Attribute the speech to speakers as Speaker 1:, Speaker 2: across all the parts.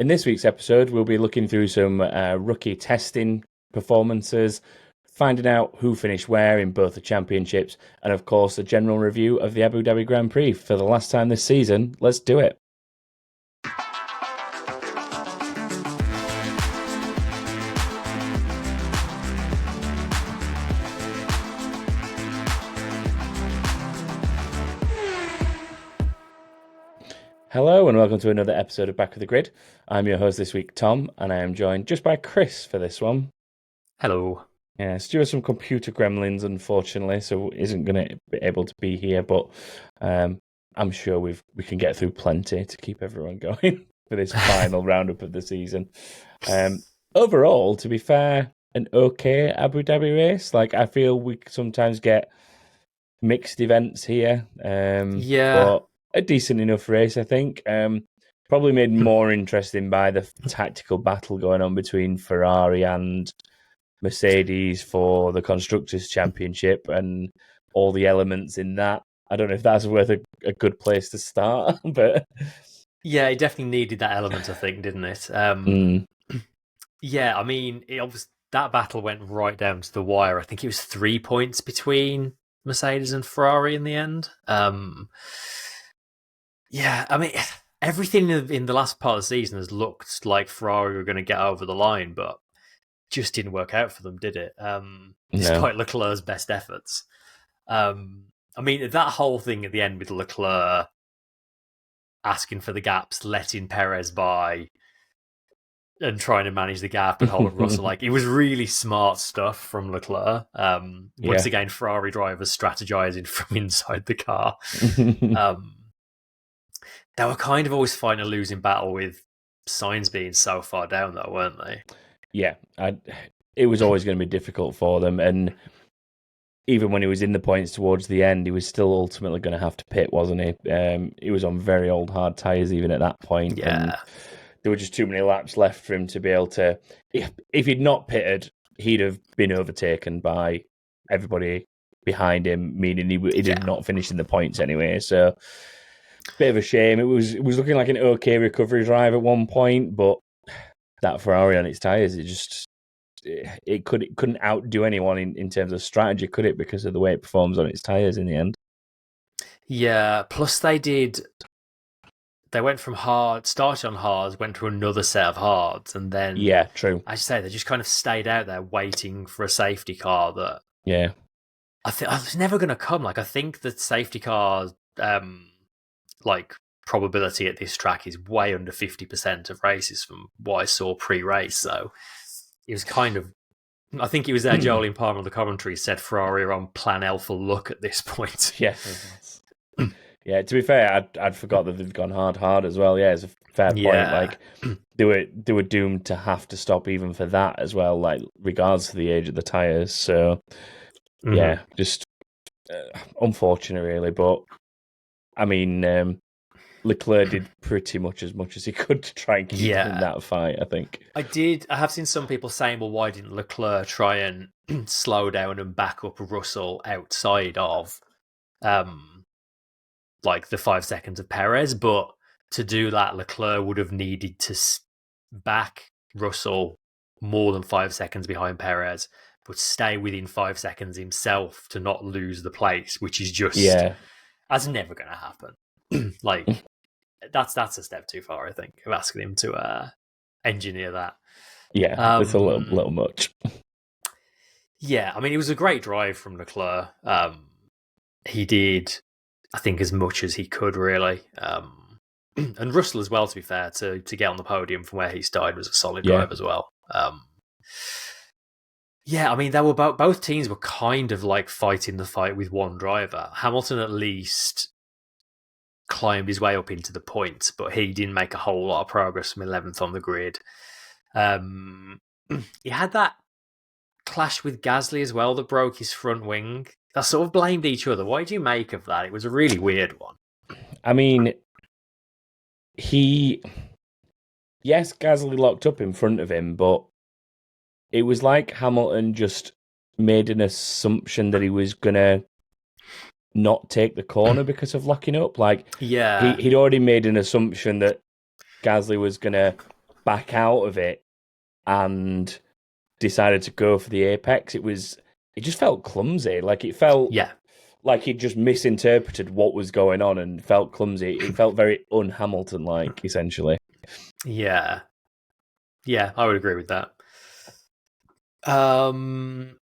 Speaker 1: In this week's episode, we'll be looking through some rookie testing performances, finding out who finished where in both the championships, and of course, a general review of the Abu Dhabi Grand Prix for the last time this season. Let's do it. Hello and welcome to another episode of Back of the Grid. I'm your host this week, Tom, and I am joined just by Chris for this one.
Speaker 2: Hello.
Speaker 1: Yeah, Stu has some computer gremlins, unfortunately, so isn't going to be able to be here, but I'm sure we can get through plenty to keep everyone going for this final roundup of the season. Overall, to be fair, an okay Abu Dhabi race. Like, I feel we sometimes get mixed events here. But a decent enough race, I think. Probably made more interesting by the tactical battle going on between Ferrari and Mercedes for the Constructors' Championship and all the elements in that. I don't know if that's worth a good place to start, but...
Speaker 2: Yeah, it definitely needed that element, I think, didn't it? Yeah, I mean, that battle went right down to the wire. I think it was 3 points between Mercedes and Ferrari in the end. Yeah, I mean, everything in the last part of the season has looked like Ferrari were going to get over the line, but just didn't work out for them, did it? Despite Leclerc's best efforts. I mean, that whole thing at the end with Leclerc asking for the gaps, letting Perez by, and trying to manage the gap and hold up Russell, like, it was really smart stuff from Leclerc. Once again, Ferrari drivers strategizing from inside the car. They were kind of always fighting a losing battle with Sainz being so far down, though, weren't they?
Speaker 1: Yeah, it was always going to be difficult for them. And even when he was in the points towards the end, he was still ultimately going to have to pit, wasn't he? He was on very old, hard tyres even at that point.
Speaker 2: Yeah.
Speaker 1: And there were just too many laps left for him to be able to... If he'd not pitted, he'd have been overtaken by everybody behind him, meaning he did not finish in the points anyway. So... bit of a shame. It was looking like an okay recovery drive at one point, but that Ferrari on its tyres, it couldn't outdo anyone in terms of strategy, could it? Because of the way it performs on its tyres in the end.
Speaker 2: Yeah. Plus, they went from hard, started on hards, went to another set of hards, and then
Speaker 1: true.
Speaker 2: I say they just kind of stayed out there waiting for a safety car that I think it's never going to come. Like, I think the safety car like probability at this track is way under 50% of races from what I saw pre-race. So it was kind of, I think it was there Jolene Palmer on the commentary said Ferrari are on plan Alpha look at this point.
Speaker 1: Yeah. Yeah, to be fair, I'd forgot that they'd gone hard as well. Yeah, it's a fair point. Like they were doomed to have to stop even for that as well, like regards to the age of the tyres. So yeah, just unfortunate really, but I mean, Leclerc did pretty much as he could to try and keep in that fight, I think.
Speaker 2: I have seen some people saying, well, why didn't Leclerc try and slow down and back up Russell outside of like the 5 seconds of Perez? But to do that, Leclerc would have needed to back Russell more than 5 seconds behind Perez, but stay within 5 seconds himself to not lose the place, which is just... that's never going to happen. Like, that's a step too far, I think, of asking him to engineer that.
Speaker 1: Yeah, it's a little much.
Speaker 2: Yeah, I mean, it was a great drive from Leclerc. He did, I think, as much as he could, really. And Russell as well, to be fair, to get on the podium from where he started was a solid drive as well. Yeah, I mean, they were both teams were kind of like fighting the fight with one driver. Hamilton at least climbed his way up into the points, but he didn't make a whole lot of progress from 11th on the grid. He had that clash with Gasly as well that broke his front wing. They sort of blamed each other. What do you make of that? It was a really weird one.
Speaker 1: I mean, Gasly locked up in front of him, but it was like Hamilton just made an assumption that he was going to not take the corner because of locking up. Like, he'd already made an assumption that Gasly was going to back out of it and decided to go for the apex, it just felt clumsy. Like it felt like he just misinterpreted what was going on and felt clumsy. It felt very un-Hamilton-like, essentially.
Speaker 2: Yeah. Yeah, I would agree with that. And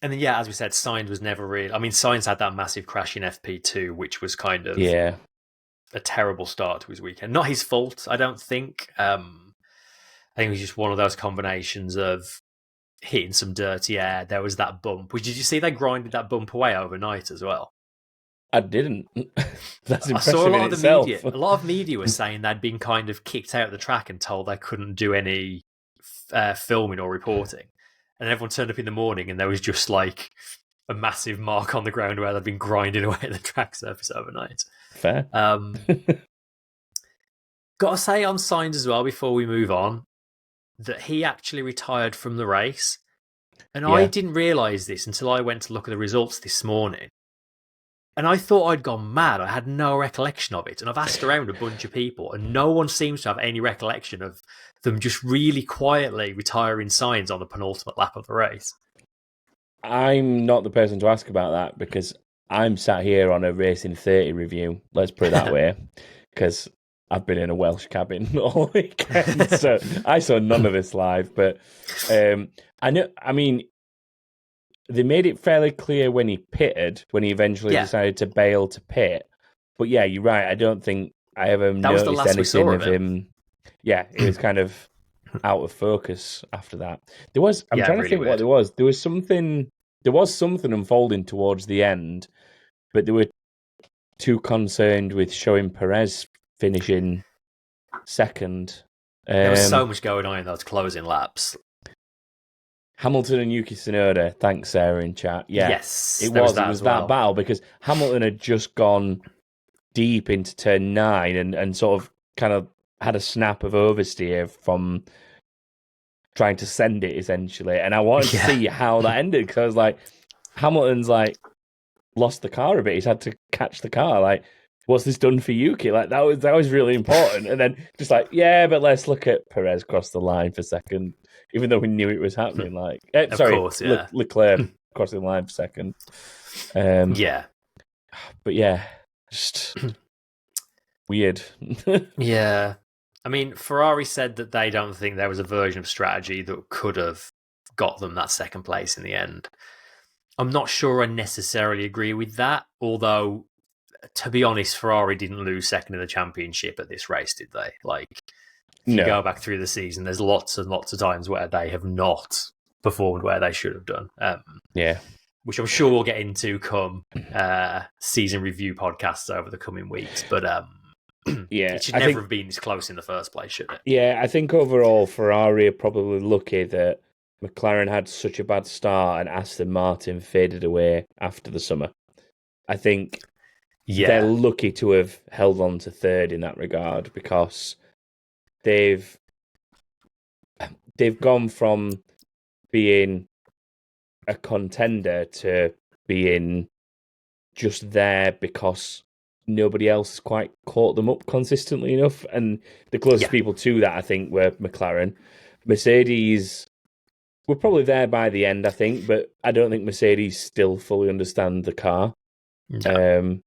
Speaker 2: then, as we said, Sainz was never really... I mean, Sainz had that massive crash in FP2, which was kind of a terrible start to his weekend. Not his fault, I don't think. I think it was just one of those combinations of hitting some dirty air. There was that bump. Did you see they grinded that bump away overnight as well?
Speaker 1: I didn't. That's impressive. I
Speaker 2: saw a lot
Speaker 1: of
Speaker 2: the media. A lot of media was saying they'd been kind of kicked out of the track and told they couldn't do any filming or reporting. And everyone turned up in the morning and there was just like a massive mark on the ground where they'd been grinding away at the track surface overnight.
Speaker 1: Fair.
Speaker 2: Got to say on Sainz as well before we move on that he actually retired from the race. And I didn't realise this until I went to look at the results this morning. And I thought I'd gone mad. I had no recollection of it. And I've asked around a bunch of people and no one seems to have any recollection of them just really quietly retiring Sainz on the penultimate lap of the race.
Speaker 1: I'm not the person to ask about that because I'm sat here on a Racing 30 review. Let's put it that way. Because I've been in a Welsh cabin all weekend, so I saw none of this live. But I mean, they made it fairly clear when he pitted, when he eventually decided to bail to pit. But yeah, you're right. I don't think I ever noticed anything of him. Yeah, it was kind of out of focus after that. There was. I'm trying to think what there was. There was something unfolding towards the end, but they were too concerned with showing Perez finishing second.
Speaker 2: There was so much going on in those closing laps.
Speaker 1: Hamilton and Yuki Tsunoda, thanks Sarah in chat. Yeah,
Speaker 2: yes,
Speaker 1: it was that battle because Hamilton had just gone deep into turn 9 and sort of kind of had a snap of oversteer from trying to send it essentially, and I wanted to see how that ended because I was like, Hamilton's like lost the car a bit. He's had to catch the car. Like, what's this done for Yuki? Like that was really important. And then just like, but let's look at Perez cross the line for second, even though we knew it was happening. Like, Leclerc crossing the line for second. But just weird.
Speaker 2: Yeah. I mean, Ferrari said that they don't think there was a version of strategy that could have got them that second place in the end. I'm not sure I necessarily agree with that, although, to be honest, Ferrari didn't lose second in the championship at this race, did they? Like, if you go back through the season, there's lots and lots of times where they have not performed where they should have done. Which I'm sure we'll get into come season review podcasts over the coming weeks. But it should never have been this close in the first place, should it?
Speaker 1: Yeah, I think overall Ferrari are probably lucky that McLaren had such a bad start and Aston Martin faded away after the summer. I think they're lucky to have held on to third in that regard because they've gone from being a contender to being just there because nobody else quite caught them up consistently enough. And the closest people to that, I think, were McLaren. Mercedes were probably there by the end, I think, but I don't think Mercedes still fully understand the car. No.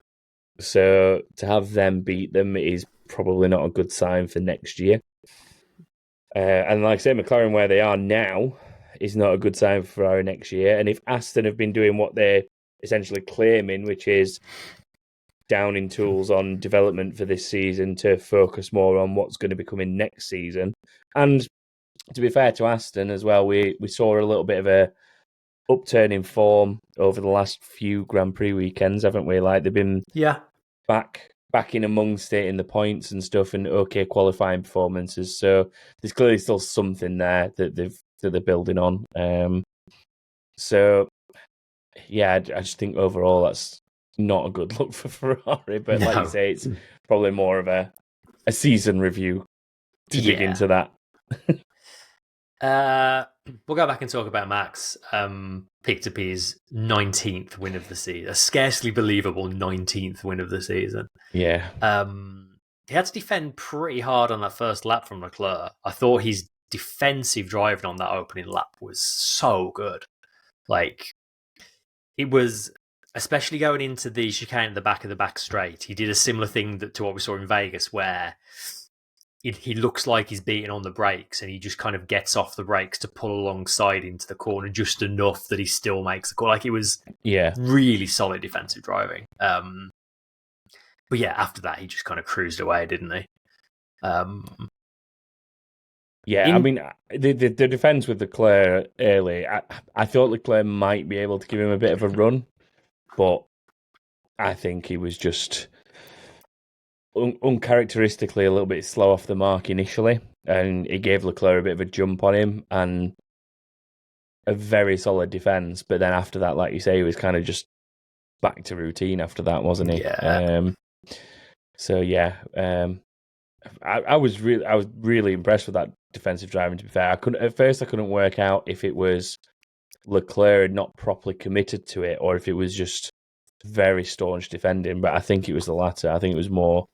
Speaker 1: So to have them beat them is probably not a good sign for next year. And like I say, McLaren, where they are now, is not a good sign for Ferrari next year. And if Aston have been doing what they're essentially claiming, which is downing tools on development for this season to focus more on what's going to be coming next season. And to be fair to Aston as well, we saw a little bit of a upturn in form over the last few Grand Prix weekends, haven't we? Like they've been back in amongst it in the points and stuff, and okay qualifying performances. So there's clearly still something there that they're building on. I just think overall that's not a good look for Ferrari. But like you say, it's probably more of a season review to dig into that.
Speaker 2: We'll go back and talk about Max. Picked up his 19th win of the season. A scarcely believable 19th win of the season.
Speaker 1: Yeah.
Speaker 2: he had to defend pretty hard on that first lap from Leclerc. I thought his defensive driving on that opening lap was so good. Like, it was, especially going into the chicane at the back of the back straight, he did a similar thing to what we saw in Vegas, where he looks like he's beating on the brakes and he just kind of gets off the brakes to pull alongside into the corner just enough that he still makes the call. Like, it was really solid defensive driving. But yeah, after that, he just kind of cruised away, didn't he?
Speaker 1: I mean, the defense with Leclerc early, I thought Leclerc might be able to give him a bit of a run, but I think he was just uncharacteristically a little bit slow off the mark initially, and it gave Leclerc a bit of a jump on him and a very solid defense. But then after that, like you say, he was kind of just back to routine after that, wasn't he?
Speaker 2: Yeah.
Speaker 1: I was really impressed with that defensive driving. To be fair, at first I couldn't work out if it was Leclerc not properly committed to it or if it was just very staunch defending. But I think it was the latter. I think it was more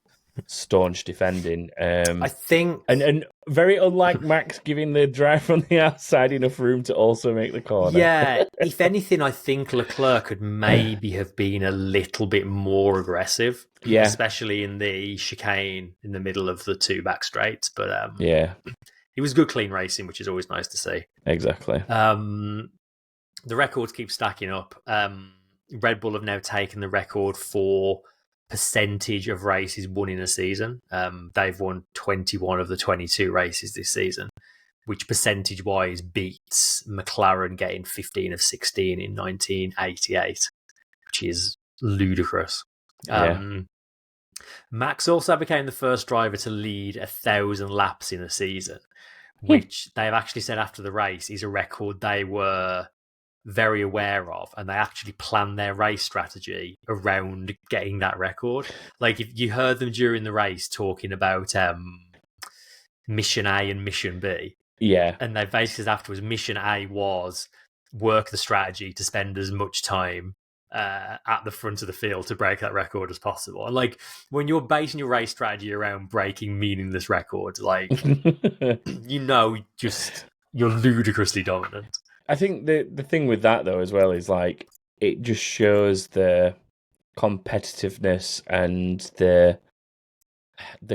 Speaker 1: staunch defending.
Speaker 2: I think,
Speaker 1: and very unlike Max giving the driver on the outside enough room to also make the corner.
Speaker 2: Yeah, if anything, I think Leclerc could maybe have been a little bit more aggressive.
Speaker 1: Yeah,
Speaker 2: especially in the chicane in the middle of the two back straights. But
Speaker 1: it
Speaker 2: was good, clean racing, which is always nice to see.
Speaker 1: Exactly.
Speaker 2: The records keep stacking up. Red Bull have now taken the record for percentage of races won in a season. They've won 21 of the 22 races this season, which percentage-wise beats McLaren getting 15 of 16 in 1988, which is ludicrous. Max also became the first driver to lead 1,000 laps in a season, which they've actually said after the race is a record they were very aware of, and they actually planned their race strategy around getting that record. Like, if you heard them during the race talking about Mission A and Mission B, and they basically said afterwards, Mission A was work the strategy to spend as much time at the front of the field to break that record as possible. And like, when you're basing your race strategy around breaking meaningless records, like you're ludicrously dominant.
Speaker 1: I think the thing with that though as well is like it just shows the competitiveness and the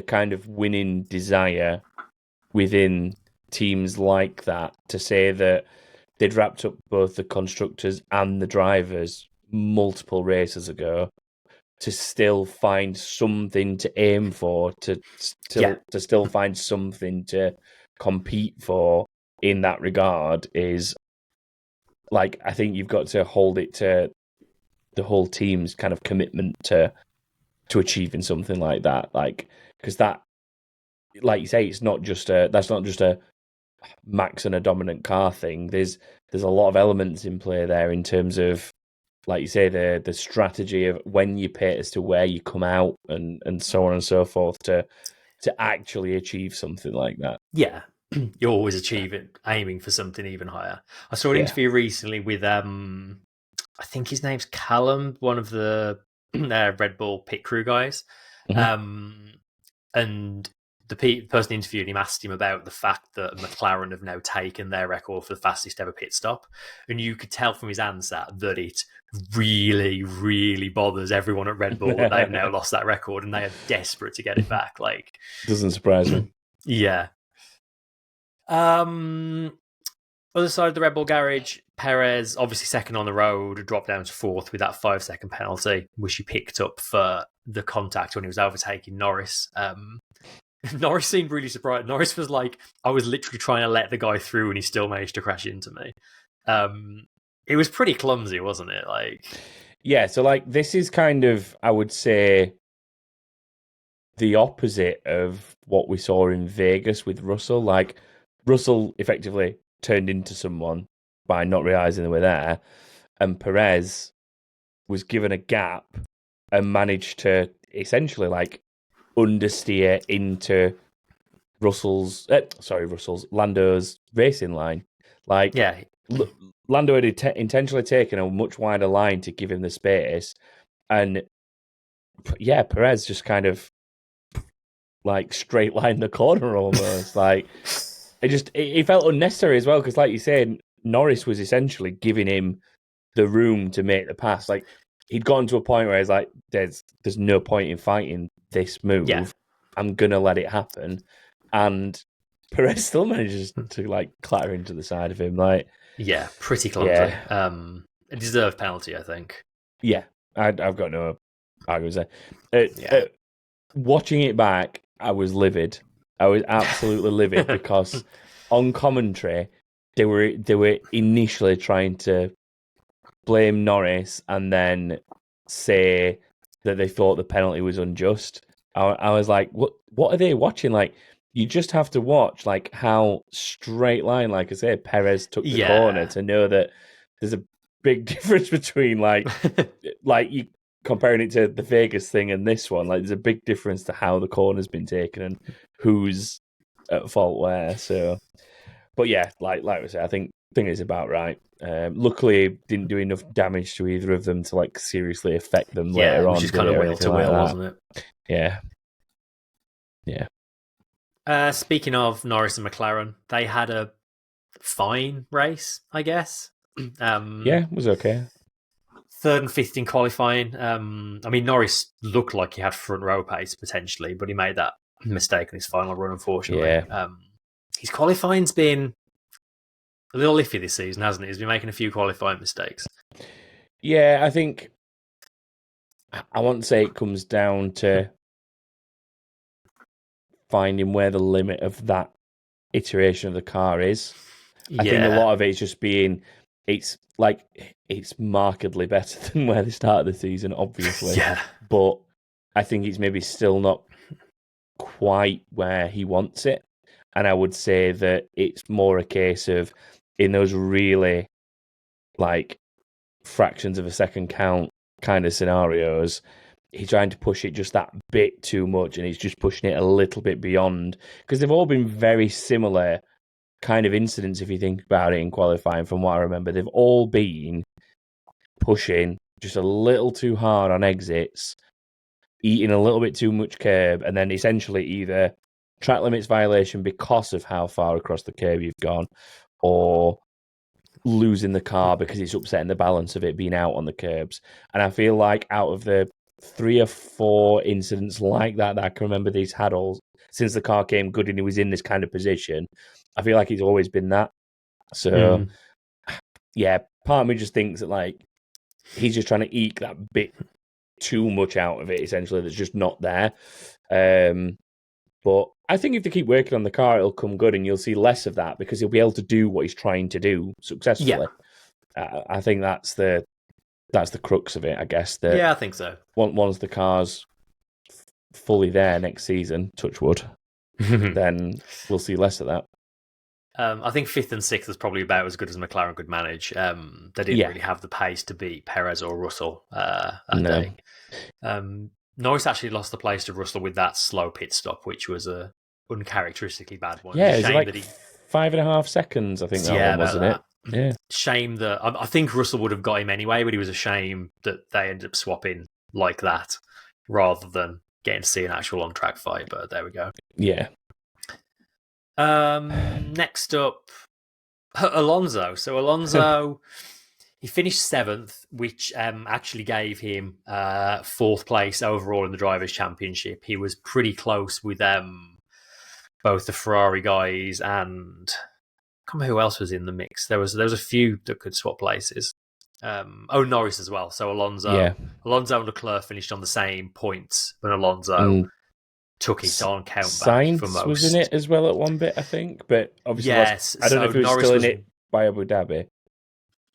Speaker 1: kind of winning desire within teams like that, to say that they'd wrapped up both the constructors and the drivers multiple races ago to still find something to aim for, to still find something to compete for in that regard is like, I think you've got to hold it to the whole team's kind of commitment to achieving something like that. Like, because that, like you say, that's not just a Max and a dominant car thing. There's a lot of elements in play there in terms of, like you say, the strategy of when you pit as to where you come out and so on and so forth to actually achieve something like that.
Speaker 2: Yeah. You're always aiming for something even higher. I saw an interview recently with, I think his name's Callum, one of the Red Bull pit crew guys. Mm-hmm. And the person interviewing him asked him about the fact that McLaren have now taken their record for the fastest ever pit stop. And you could tell from his answer that it really, really bothers everyone at Red Bull that they've now lost that record and they are desperate to get it back. Like,
Speaker 1: doesn't surprise me.
Speaker 2: Yeah. Other side of the Red Bull garage, Perez, obviously second on the road, dropped down to fourth with that 5-second penalty, which he picked up for the contact when he was overtaking Norris. Norris seemed really surprised. Norris was like, I was literally trying to let the guy through and he still managed to crash into me. It was pretty clumsy, wasn't it? Like,
Speaker 1: yeah, so like this is kind of, I would say, the opposite of what we saw in Vegas with Russell. Like, Russell effectively turned into someone by not realising they were there, and Perez was given a gap and managed to essentially like understeer into Lando's racing line. Like,
Speaker 2: yeah,
Speaker 1: Lando had intentionally taken a much wider line to give him the space, and yeah, Perez just kind of like straight line the corner almost. Like it felt unnecessary as well because, like you said, Norris was essentially giving him the room to make the pass. Like he'd gotten to a point where he's like, "There's no point in fighting this move.
Speaker 2: Yeah.
Speaker 1: I'm gonna let it happen," and Perez still manages to like clatter into the side of him. Like,
Speaker 2: yeah, pretty clumsy. A deserved penalty, I think.
Speaker 1: Yeah, I've got no arguments there. Watching it back, I was livid. I was absolutely livid because on commentary they were initially trying to blame Norris and then say that they thought the penalty was unjust. I was like, what are they watching? Like, you just have to watch like how straight line, like I say, Perez took the corner to know that there's a big difference between like you comparing it to the Vegas thing and this one. Like, there's a big difference to how the corner's been taken and who's at fault where. So, but yeah, like we say, I think it's about right. Luckily, didn't do enough damage to either of them to like seriously affect them later on.
Speaker 2: Which is kind of wheel to wheel, wasn't it?
Speaker 1: Yeah.
Speaker 2: Speaking of Norris and McLaren, they had a fine race, I guess.
Speaker 1: It was okay.
Speaker 2: Third and fifth in qualifying. I mean, Norris looked like he had front row pace potentially, but he made that mistake in his final run, unfortunately.
Speaker 1: Yeah.
Speaker 2: His qualifying's been a little iffy this season, hasn't it? He's been making a few qualifying mistakes.
Speaker 1: Yeah, I think I won't say it comes down to finding where the limit of that iteration of the car is. I think a lot of it is just being it's markedly better than where they started the season, obviously. But I think it's maybe still not quite where he wants it. And I would say that it's more a case of in those really like fractions of a second count kind of scenarios, he's trying to push it just that bit too much and he's just pushing it a little bit beyond. Because they've all been very similar kind of incidents, if you think about it, in qualifying. From what I remember, they've all been pushing just a little too hard on exits, eating a little bit too much curb, and then essentially either track limits violation because of how far across the curb you've gone, or losing the car because it's upsetting the balance of it being out on the curbs. And I feel like out of the 3 or 4 incidents like that I can remember these had all since the car came good and he was in this kind of position, I feel like he's always been that. So, yeah, part of me just thinks that like he's just trying to eke that bit too much out of it, essentially, that's just not there. But I think if they keep working on the car, it'll come good and you'll see less of that because he'll be able to do what he's trying to do successfully. Yeah. I think that's the crux of it, I guess.
Speaker 2: I think so.
Speaker 1: Once the car's fully there next season, touch wood, then we'll see less of that.
Speaker 2: I think 5th and 6th is probably about as good as McLaren could manage. They didn't really have the pace to beat Perez or Russell that day. Norris actually lost the place to Russell with that slow pit stop, which was a uncharacteristically bad one.
Speaker 1: Yeah, it was like 5.5 seconds, I think that one, wasn't it? Yeah.
Speaker 2: Shame that I think Russell would have got him anyway, but it was a shame that they ended up swapping like that rather than getting to see an actual on-track fight. But there we go.
Speaker 1: Yeah.
Speaker 2: Next up, Alonso. So Alonso, he finished 7th, which actually gave him 4th place overall in the Drivers' Championship. He was pretty close with both the Ferrari guys and I can't remember who else was in the mix. There was a few that could swap places. Norris as well. So Alonso and Leclerc finished on the same points, but Alonso took it on count back for most.
Speaker 1: Sainz was in it as well at one bit, I think, but obviously I don't know if he was Norris still in it by Abu Dhabi.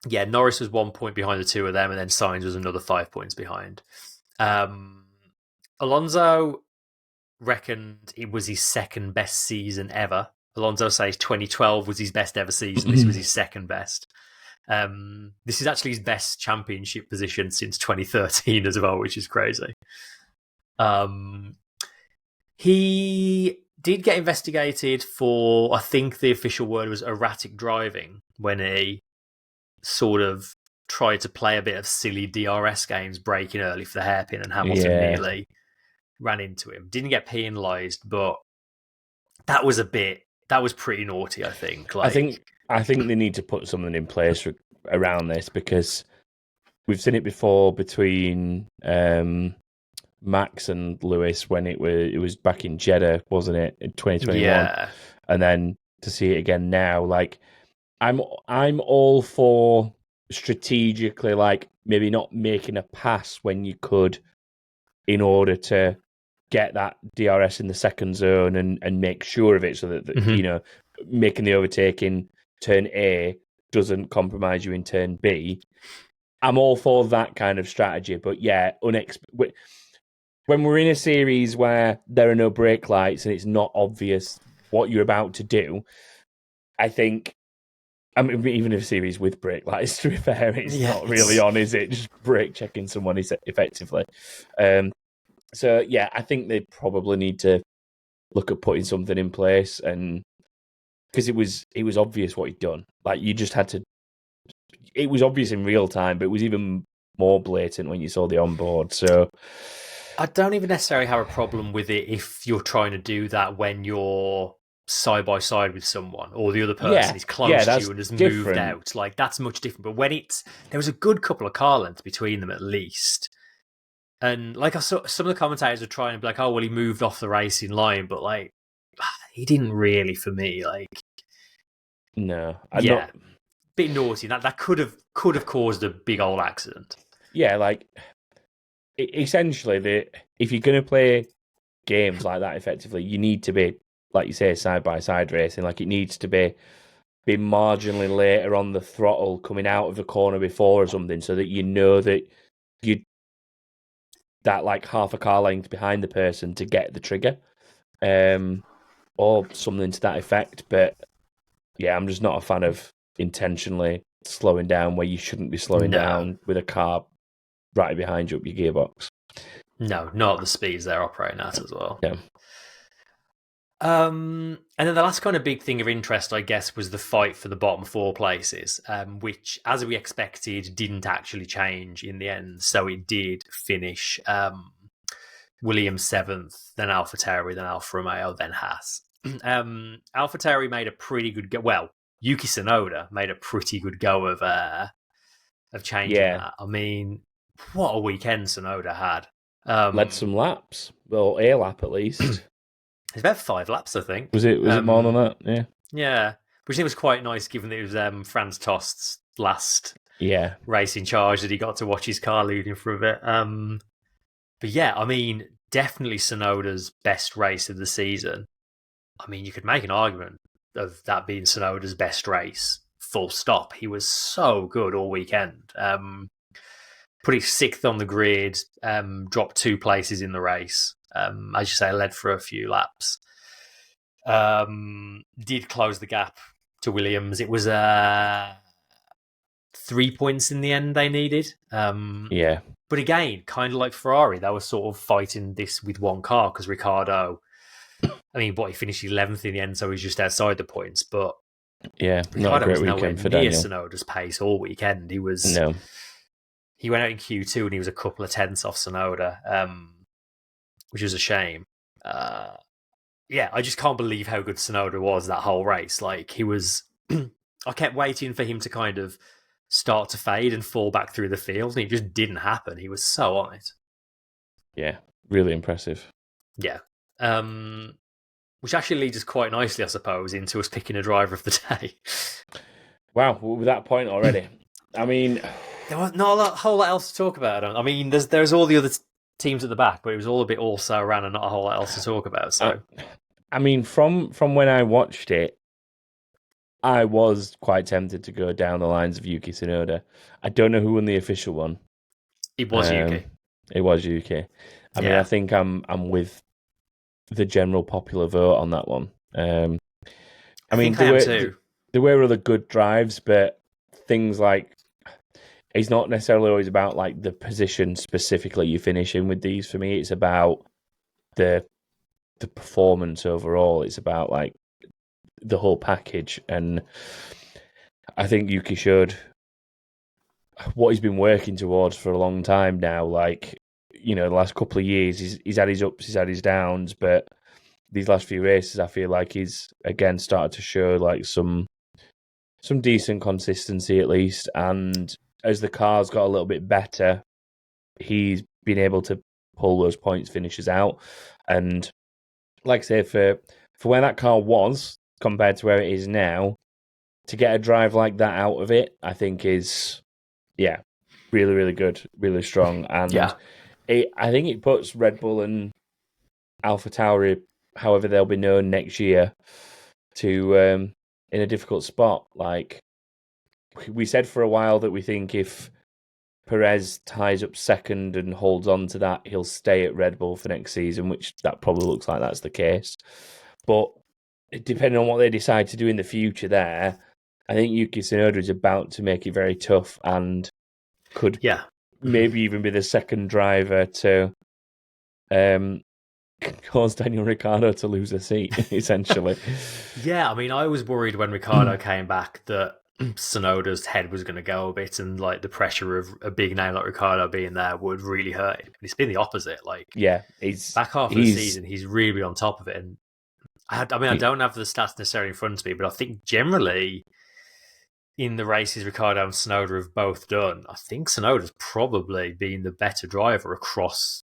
Speaker 2: Yeah, Norris was 1 point behind the two of them, and then Sainz was another 5 points behind. Alonso reckoned it was his second best season ever. Alonso says 2012 was his best ever season. This was his second best. This is actually his best championship position since 2013 as well, which is crazy. He did get investigated for, I think the official word was erratic driving, when he sort of tried to play a bit of silly DRS games, braking early for the hairpin, and Hamilton nearly ran into him. Didn't get penalised, but that was pretty naughty, I think.
Speaker 1: I think they need to put something in place around this, because we've seen it before between Max and Lewis when it was back in Jeddah, wasn't it, in 2021?
Speaker 2: Yeah.
Speaker 1: And then to see it again now, like I'm all for strategically, like maybe not making a pass when you could, in order to get that DRS in the second zone and make sure of it, so that making the overtaking turn A doesn't compromise you in turn B. I'm all for that kind of strategy, but yeah, when we're in a series where there are no brake lights and it's not obvious what you're about to do, I think, I mean, even if a series with brake lights, to be fair, it's not really on, is it? Just brake checking someone effectively. So yeah, I think they probably need to look at putting something in place, and because it was obvious what he'd done. Like, you just had to. It was obvious in real time, but it was even more blatant when you saw the onboard. So
Speaker 2: I don't even necessarily have a problem with it if you're trying to do that when you're side by side with someone, or the other person is close to you and has moved out. Like, that's much different. But when there was a good couple of car lengths between them at least. And like, I saw some of the commentators are trying to be like, oh, well, he moved off the racing line, but like, he didn't really, for me. Like,
Speaker 1: no,
Speaker 2: bit naughty. That could have caused a big old accident.
Speaker 1: Yeah, like, essentially, if you're going to play games like that effectively, you need to be, like you say, side by side racing. Like, it needs to be marginally later on the throttle, coming out of the corner before or something, so that you know that that like half a car length behind the person to get the trigger, or something to that effect. But yeah, I'm just not a fan of intentionally slowing down where you shouldn't be slowing down with a car right behind you up your gearbox.
Speaker 2: No, not at the speeds they're operating at as well.
Speaker 1: Yeah.
Speaker 2: And then the last kind of big thing of interest, I guess, was the fight for the bottom four places, which, as we expected, didn't actually change in the end. So it did finish Williams 7th, then AlphaTauri, then Alfa Romeo, then Haas. AlphaTauri made a pretty good go. Well, Yuki Tsunoda made a pretty good go of changing that. I mean, what a weekend Tsunoda had.
Speaker 1: Led some laps. Well, a lap at least.
Speaker 2: It's about 5 laps, I think.
Speaker 1: Was it more than that? Yeah.
Speaker 2: Yeah. Which I think was quite nice, given that it was Franz Tost's last racing charge that he got to watch his car leading for a bit. But yeah, I mean, definitely Tsunoda's best race of the season. I mean, you could make an argument of that being Tsunoda's best race, full stop. He was so good all weekend. Put his 6th on the grid, dropped 2 places in the race. As you say, led for a few laps. Did close the gap to Williams. It was 3 points in the end they needed. But again, kind of like Ferrari, they were sort of fighting this with one car, because Ricciardo, I mean, he finished 11th in the end, so he's just outside the points. But
Speaker 1: Ricciardo was nowhere near
Speaker 2: Tsunoda's pace all weekend. He went out in Q2 and he was a couple of tenths off Tsunoda, which was a shame. I just can't believe how good Tsunoda was that whole race. Like, he was... I kept waiting for him to kind of start to fade and fall back through the field, and it just didn't happen. He was so on it.
Speaker 1: Yeah, really impressive.
Speaker 2: Yeah. Which actually leads us quite nicely, I suppose, into us picking a driver of the day.
Speaker 1: Wow, we're at that point already. I mean...
Speaker 2: There was not a whole lot else to talk about. I mean, there's all the other teams at the back, but it was all a bit also ran and not a whole lot else to talk about. So,
Speaker 1: I mean, from when I watched it, I was quite tempted to go down the lines of Yuki Tsunoda. I don't know who won the official one.
Speaker 2: It was Yuki.
Speaker 1: It was Yuki. I mean, I think I'm with the general popular vote on that one. I mean, there were other good drives, but things like, it's not necessarily always about like the position specifically you finish in with these. For me, it's about the performance overall. It's about like the whole package, and I think Yuki showed what he's been working towards for a long time now. Like, the last couple of years, he's had his ups, he's had his downs, but these last few races, I feel like he's again started to show like some decent consistency at least. And as the car's got a little bit better, he's been able to pull those points finishes out. And like I say, for where that car was compared to where it is now, to get a drive like that out of it, I think is, really, really good, really strong. And I think it puts Red Bull and Alfa Tauri, however they'll be known next year, to in a difficult spot. Like we said for a while that we think if Perez ties up second and holds on to that, he'll stay at Red Bull for next season, which that probably looks like that's the case. But depending on what they decide to do in the future there, I think Yuki Tsunoda is about to make it very tough and could maybe even be the second driver to cause Daniel Ricciardo to lose a seat, essentially.
Speaker 2: I mean, I was worried when Ricciardo came back that Tsunoda's head was going to go a bit, and like the pressure of a big name like Ricciardo being there would really hurt him. It's been the opposite. Like,
Speaker 1: he's
Speaker 2: back half of the season, he's really on top of it. And I don't have the stats necessarily in front of me, but I think generally in the races Ricciardo and Tsunoda have both done, I think Tsunoda's probably been the better driver across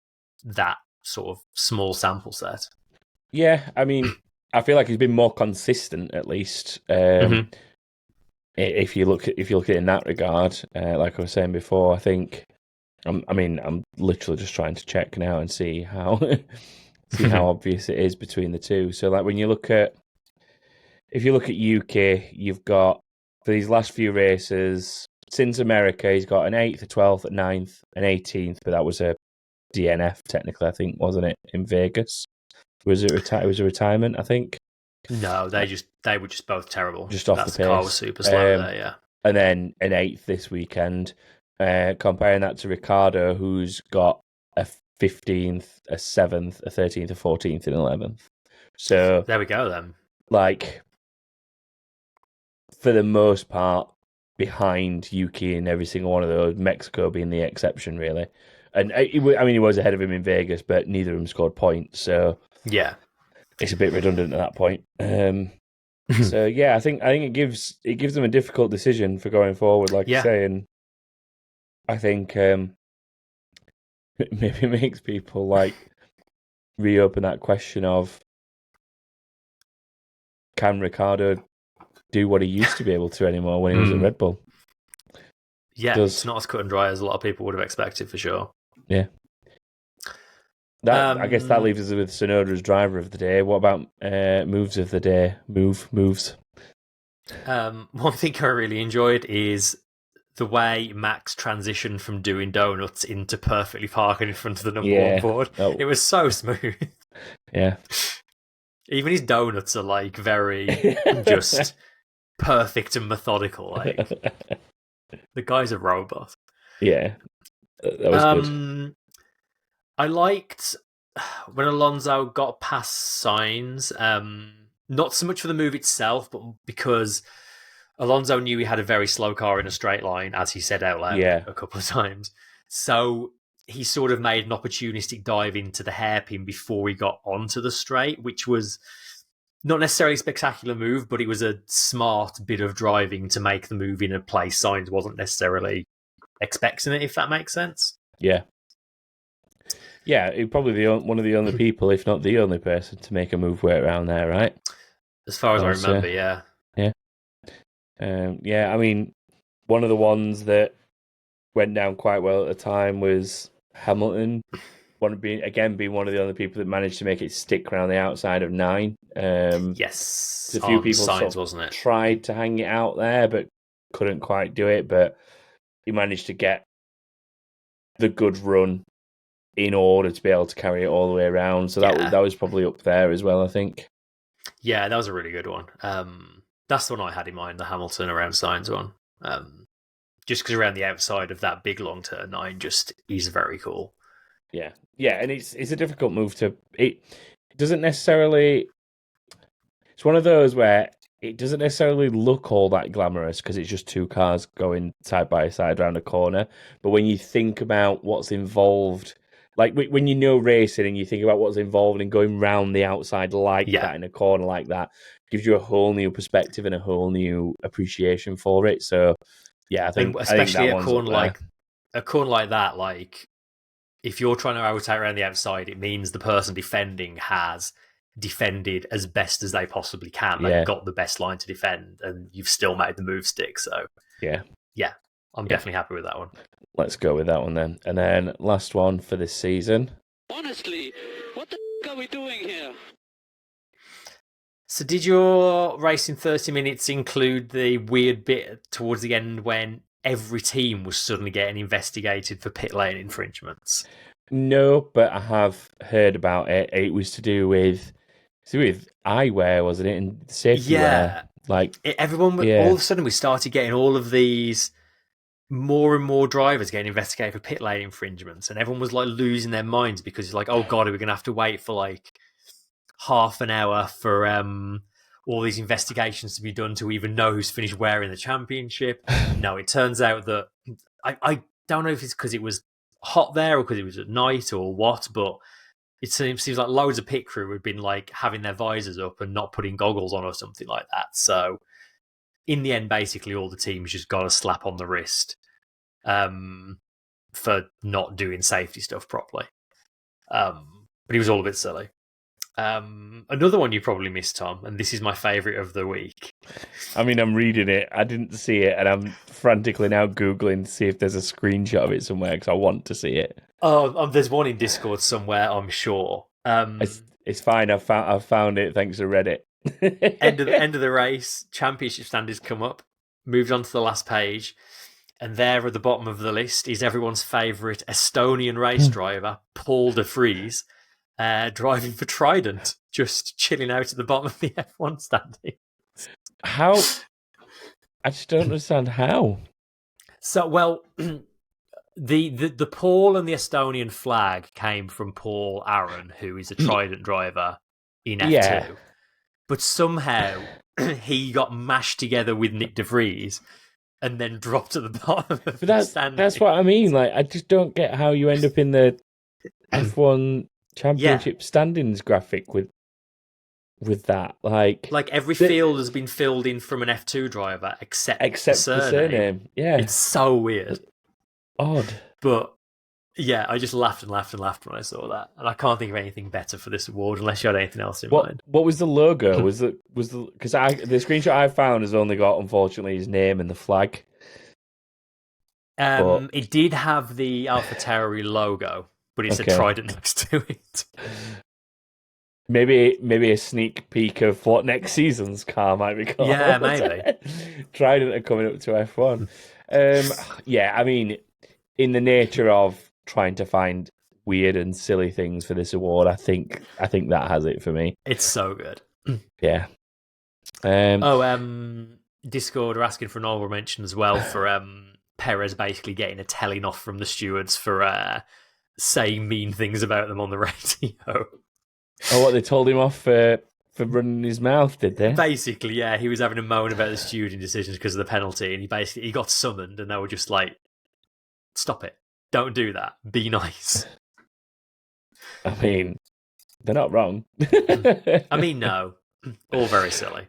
Speaker 2: that sort of small sample set.
Speaker 1: Yeah, I mean, I feel like he's been more consistent at least. If you look at it in that regard, like I was saying before, I think I'm literally just trying to check now and see how how obvious it is between the two. So like if you look at Yuki, you've got for these last few races since America, he's got an 8th, a 12th, a 9th, an 18th, but that was a DNF technically, I think, wasn't it, in Vegas? Was it it was a retirement, I think?
Speaker 2: No, they were just both terrible.
Speaker 1: Just off the pace.
Speaker 2: The car was super slow there, yeah.
Speaker 1: And then an 8th this weekend. Comparing that to Ricciardo, who's got a 15th, a 7th, a 13th, a 14th, and 11th. So
Speaker 2: there we go then.
Speaker 1: Like, for the most part, behind Yuki in every single one of those, Mexico being the exception, really. And he was ahead of him in Vegas, but neither of them scored points, so it's a bit redundant at that point. So I think it gives them a difficult decision for going forward, like you say, and I think maybe it makes people like reopen that question of, can Ricciardo do what he used to be able to anymore when he was at Red Bull?
Speaker 2: Yeah, it's not as cut and dry as a lot of people would have expected, for sure.
Speaker 1: Yeah. I guess that leaves us with Tsunoda as driver of the day. What about moves of the day? Moves.
Speaker 2: One thing I really enjoyed is the way Max transitioned from doing donuts into perfectly parking in front of the number one board. Oh. It was so smooth.
Speaker 1: Yeah.
Speaker 2: Even his donuts are like very just perfect and methodical. Like, the guy's a robot.
Speaker 1: Yeah, that was good.
Speaker 2: I liked when Alonso got past Sainz. Not so much for the move itself, but because Alonso knew he had a very slow car in a straight line, as he said out loud a couple of times. So he sort of made an opportunistic dive into the hairpin before he got onto the straight, which was not necessarily a spectacular move, but it was a smart bit of driving to make the move in a place Sainz wasn't necessarily expecting it, if that makes sense.
Speaker 1: Yeah. Yeah, he'd probably be one of the only people, if not the only person, to make a move way around there, right?
Speaker 2: As far as I remember, yeah.
Speaker 1: Yeah, I mean, one of the ones that went down quite well at the time was Hamilton. Being one of the only people that managed to make it stick around the outside of 9.
Speaker 2: Yes.
Speaker 1: A few people
Speaker 2: Sainz, wasn't it?
Speaker 1: tried to hang it out there, but couldn't quite do it. But he managed to get the good run in order to be able to carry it all the way around. So that was probably up there as well, I think.
Speaker 2: Yeah, that was a really good one. That's the one I had in mind, the Hamilton around Sainz one. Just because around the outside of that big long turn 9 just is very cool. Yeah, and it's a difficult move to... It doesn't necessarily... It's one of those where it doesn't necessarily look all that glamorous because it's just two cars going side by side around a corner. But when you think about what's involved
Speaker 1: like when you know racing and you think about what's involved in going round the outside like that in a corner like that, gives you a whole new perspective and a whole new appreciation for it. So yeah, I think
Speaker 2: especially
Speaker 1: that
Speaker 2: a corner like that, like if you're trying to rotate around the outside, it means the person defending has defended as best as they possibly can. They've got the best line to defend, and you've still made the move stick. So
Speaker 1: yeah,
Speaker 2: I'm definitely happy with that one.
Speaker 1: Let's go with that one then. And then last one for this season.
Speaker 3: Honestly, what the f*** are we doing here?
Speaker 2: So did your race in 30 minutes include the weird bit towards the end when every team was suddenly getting investigated for pit lane infringements?
Speaker 1: No, but I have heard about it. It was to do with eyewear, wasn't it? And safety wear. Like
Speaker 2: everyone, all of a sudden we started getting all of these more and more drivers getting investigated for pit lane infringements, and everyone was like losing their minds because it's like, oh god, are we going to have to wait for like half an hour for all these investigations to be done to even know who's finished where in the championship? No, it turns out that I don't know if it's because it was hot there or because it was at night or what, but it seems like loads of pit crew had been like having their visors up and not putting goggles on or something like that. So in the end, basically all the teams just got a slap on the wrist for not doing safety stuff properly. But it was all a bit silly. Another one you probably missed, Tom, and this is my favourite of the week.
Speaker 1: I mean, I'm reading it. I didn't see it, and I'm frantically now Googling to see if there's a screenshot of it somewhere because I want to see it.
Speaker 2: Oh, there's one in Discord somewhere, I'm sure.
Speaker 1: It's fine. I've found it thanks to Reddit.
Speaker 2: End of the race, championship standings come up, moved on to the last page, and there at the bottom of the list is everyone's favourite Estonian race driver, Paul de Vries, driving for Trident, just chilling out at the bottom of the F1 standing.
Speaker 1: How? I just don't understand how.
Speaker 2: So, well, the Paul and the Estonian flag came from Paul Aaron, who is a Trident driver in F2.
Speaker 1: Yeah.
Speaker 2: But somehow he got mashed together with Nick de Vries and then dropped at the bottom of the standing.
Speaker 1: That's what I mean. Like, I just don't get how you end up in the F1 championship standings graphic with that. Like
Speaker 2: every field has been filled in from an F2 driver except the surname.
Speaker 1: Yeah.
Speaker 2: It's so weird.
Speaker 1: Odd.
Speaker 2: But yeah, I just laughed and laughed and laughed when I saw that. And I can't think of anything better for this award unless you had anything else in mind.
Speaker 1: What was the logo? Because the screenshot I found has only got, unfortunately, his name and the flag.
Speaker 2: It did have the Alfa Tauri logo, but it's a Trident next to it.
Speaker 1: Maybe a sneak peek of what next season's car might be called.
Speaker 2: Yeah, maybe.
Speaker 1: Trident are coming up to F1. Yeah, I mean, in the nature of trying to find weird and silly things for this award, I think that has it for me.
Speaker 2: It's so good.
Speaker 1: Yeah.
Speaker 2: Discord are asking for an honorable mention as well for Perez basically getting a telling off from the stewards for saying mean things about them on the radio.
Speaker 1: Oh, what, they told him off for running his mouth, did they?
Speaker 2: Basically, yeah. He was having a moan about the stewarding decisions because of the penalty, and he got summoned, and they were just like, "Stop it! Don't do that. Be nice."
Speaker 1: I mean, they're not wrong.
Speaker 2: I mean, no, all very silly.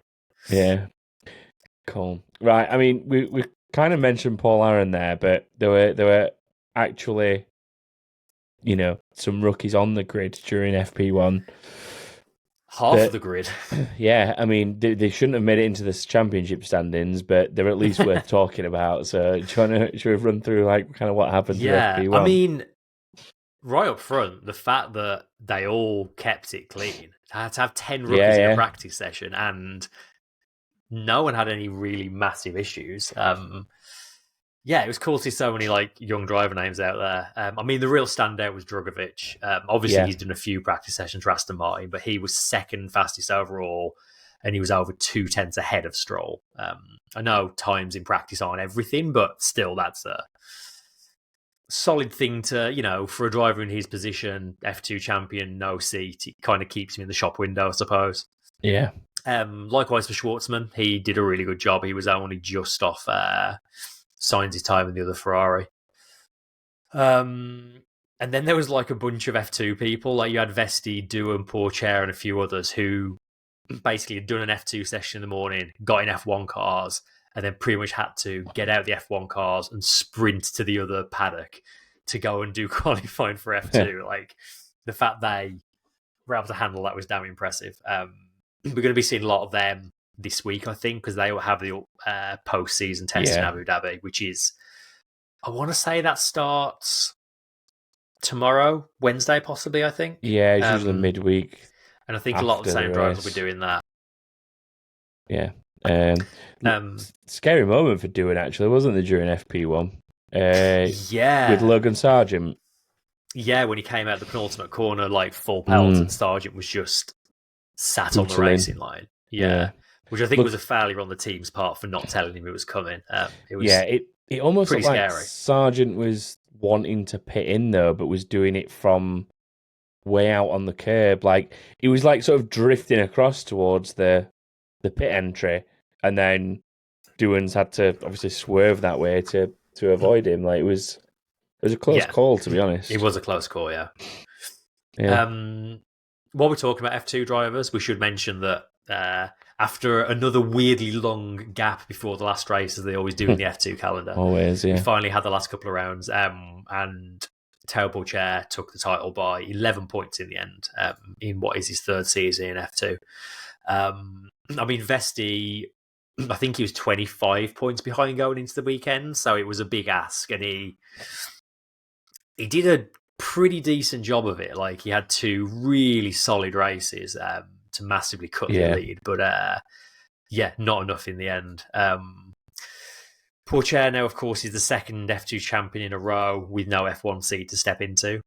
Speaker 1: Yeah, cool. Right. I mean, we kind of mentioned Paul Aaron there, but there were actually, some rookies on the grid during FP1.
Speaker 2: Half of the grid.
Speaker 1: Yeah, I mean, they shouldn't have made it into this championship standings, but they're at least worth talking about. So, should we run through like kind of what happened to FP1?
Speaker 2: I mean, right up front, the fact that they all kept it clean. Had to have 10 rookies in a practice session, and no one had any really massive issues. Yeah, it was cool to see so many like young driver names out there. I mean, the real standout was Drugovich. Obviously, he's done a few practice sessions for Aston Martin, but he was second fastest overall, and he was over 2/10 ahead of Stroll. I know times in practice aren't everything, but still, that's a solid thing to, for a driver in his position, F2 champion, no seat. It kind of keeps him in the shop window, I suppose.
Speaker 1: Yeah.
Speaker 2: Likewise for Schwartzman, he did a really good job. He was only just off Sainz's time in the other Ferrari. And then there was like a bunch of F2 people. Like you had Vesti, Doohan, Pierre, and a few others who basically had done an F2 session in the morning, got in F1 cars, and then pretty much had to get out of the F1 cars and sprint to the other paddock to go and do qualifying for F2. Like the fact they were able to handle that was damn impressive. We're going to be seeing a lot of them this week, I think, because they will have the post-season test in Abu Dhabi, which is, I want to say that starts tomorrow, Wednesday, possibly, I think.
Speaker 1: Yeah, it's usually midweek.
Speaker 2: And I think a lot of the same drivers will be doing that.
Speaker 1: Yeah. Scary moment for doing, actually, wasn't it, during FP1?
Speaker 2: Yeah.
Speaker 1: With Logan Sargent.
Speaker 2: Yeah, when he came out the penultimate corner, like full pelt, and Sargent was just sat on the racing line. Yeah. Which I think was a failure on the team's part for not telling him it was coming. It was
Speaker 1: it almost looked like
Speaker 2: scary.
Speaker 1: Sargent was wanting to pit in, though, but was doing it from way out on the curb. Like, he was like sort of drifting across towards the pit entry, and then Doohan's had to obviously swerve that way to avoid him. Like, it was a close call, to be honest.
Speaker 2: It was a close call, yeah. While we're talking about F2 drivers, we should mention that after another weirdly long gap before the last race, as they always do in the F2 calendar, we finally had the last couple of rounds, and Pierre took the title by 11 points in the end, in what is his third season in F2. I mean, Vesti, I think he was 25 points behind going into the weekend, so it was a big ask, and he did a pretty decent job of it. Like, he had two really solid races to massively cut the lead, but not enough in the end. Pierre now, of course, is the second F2 champion in a row with no F1 seat to step into.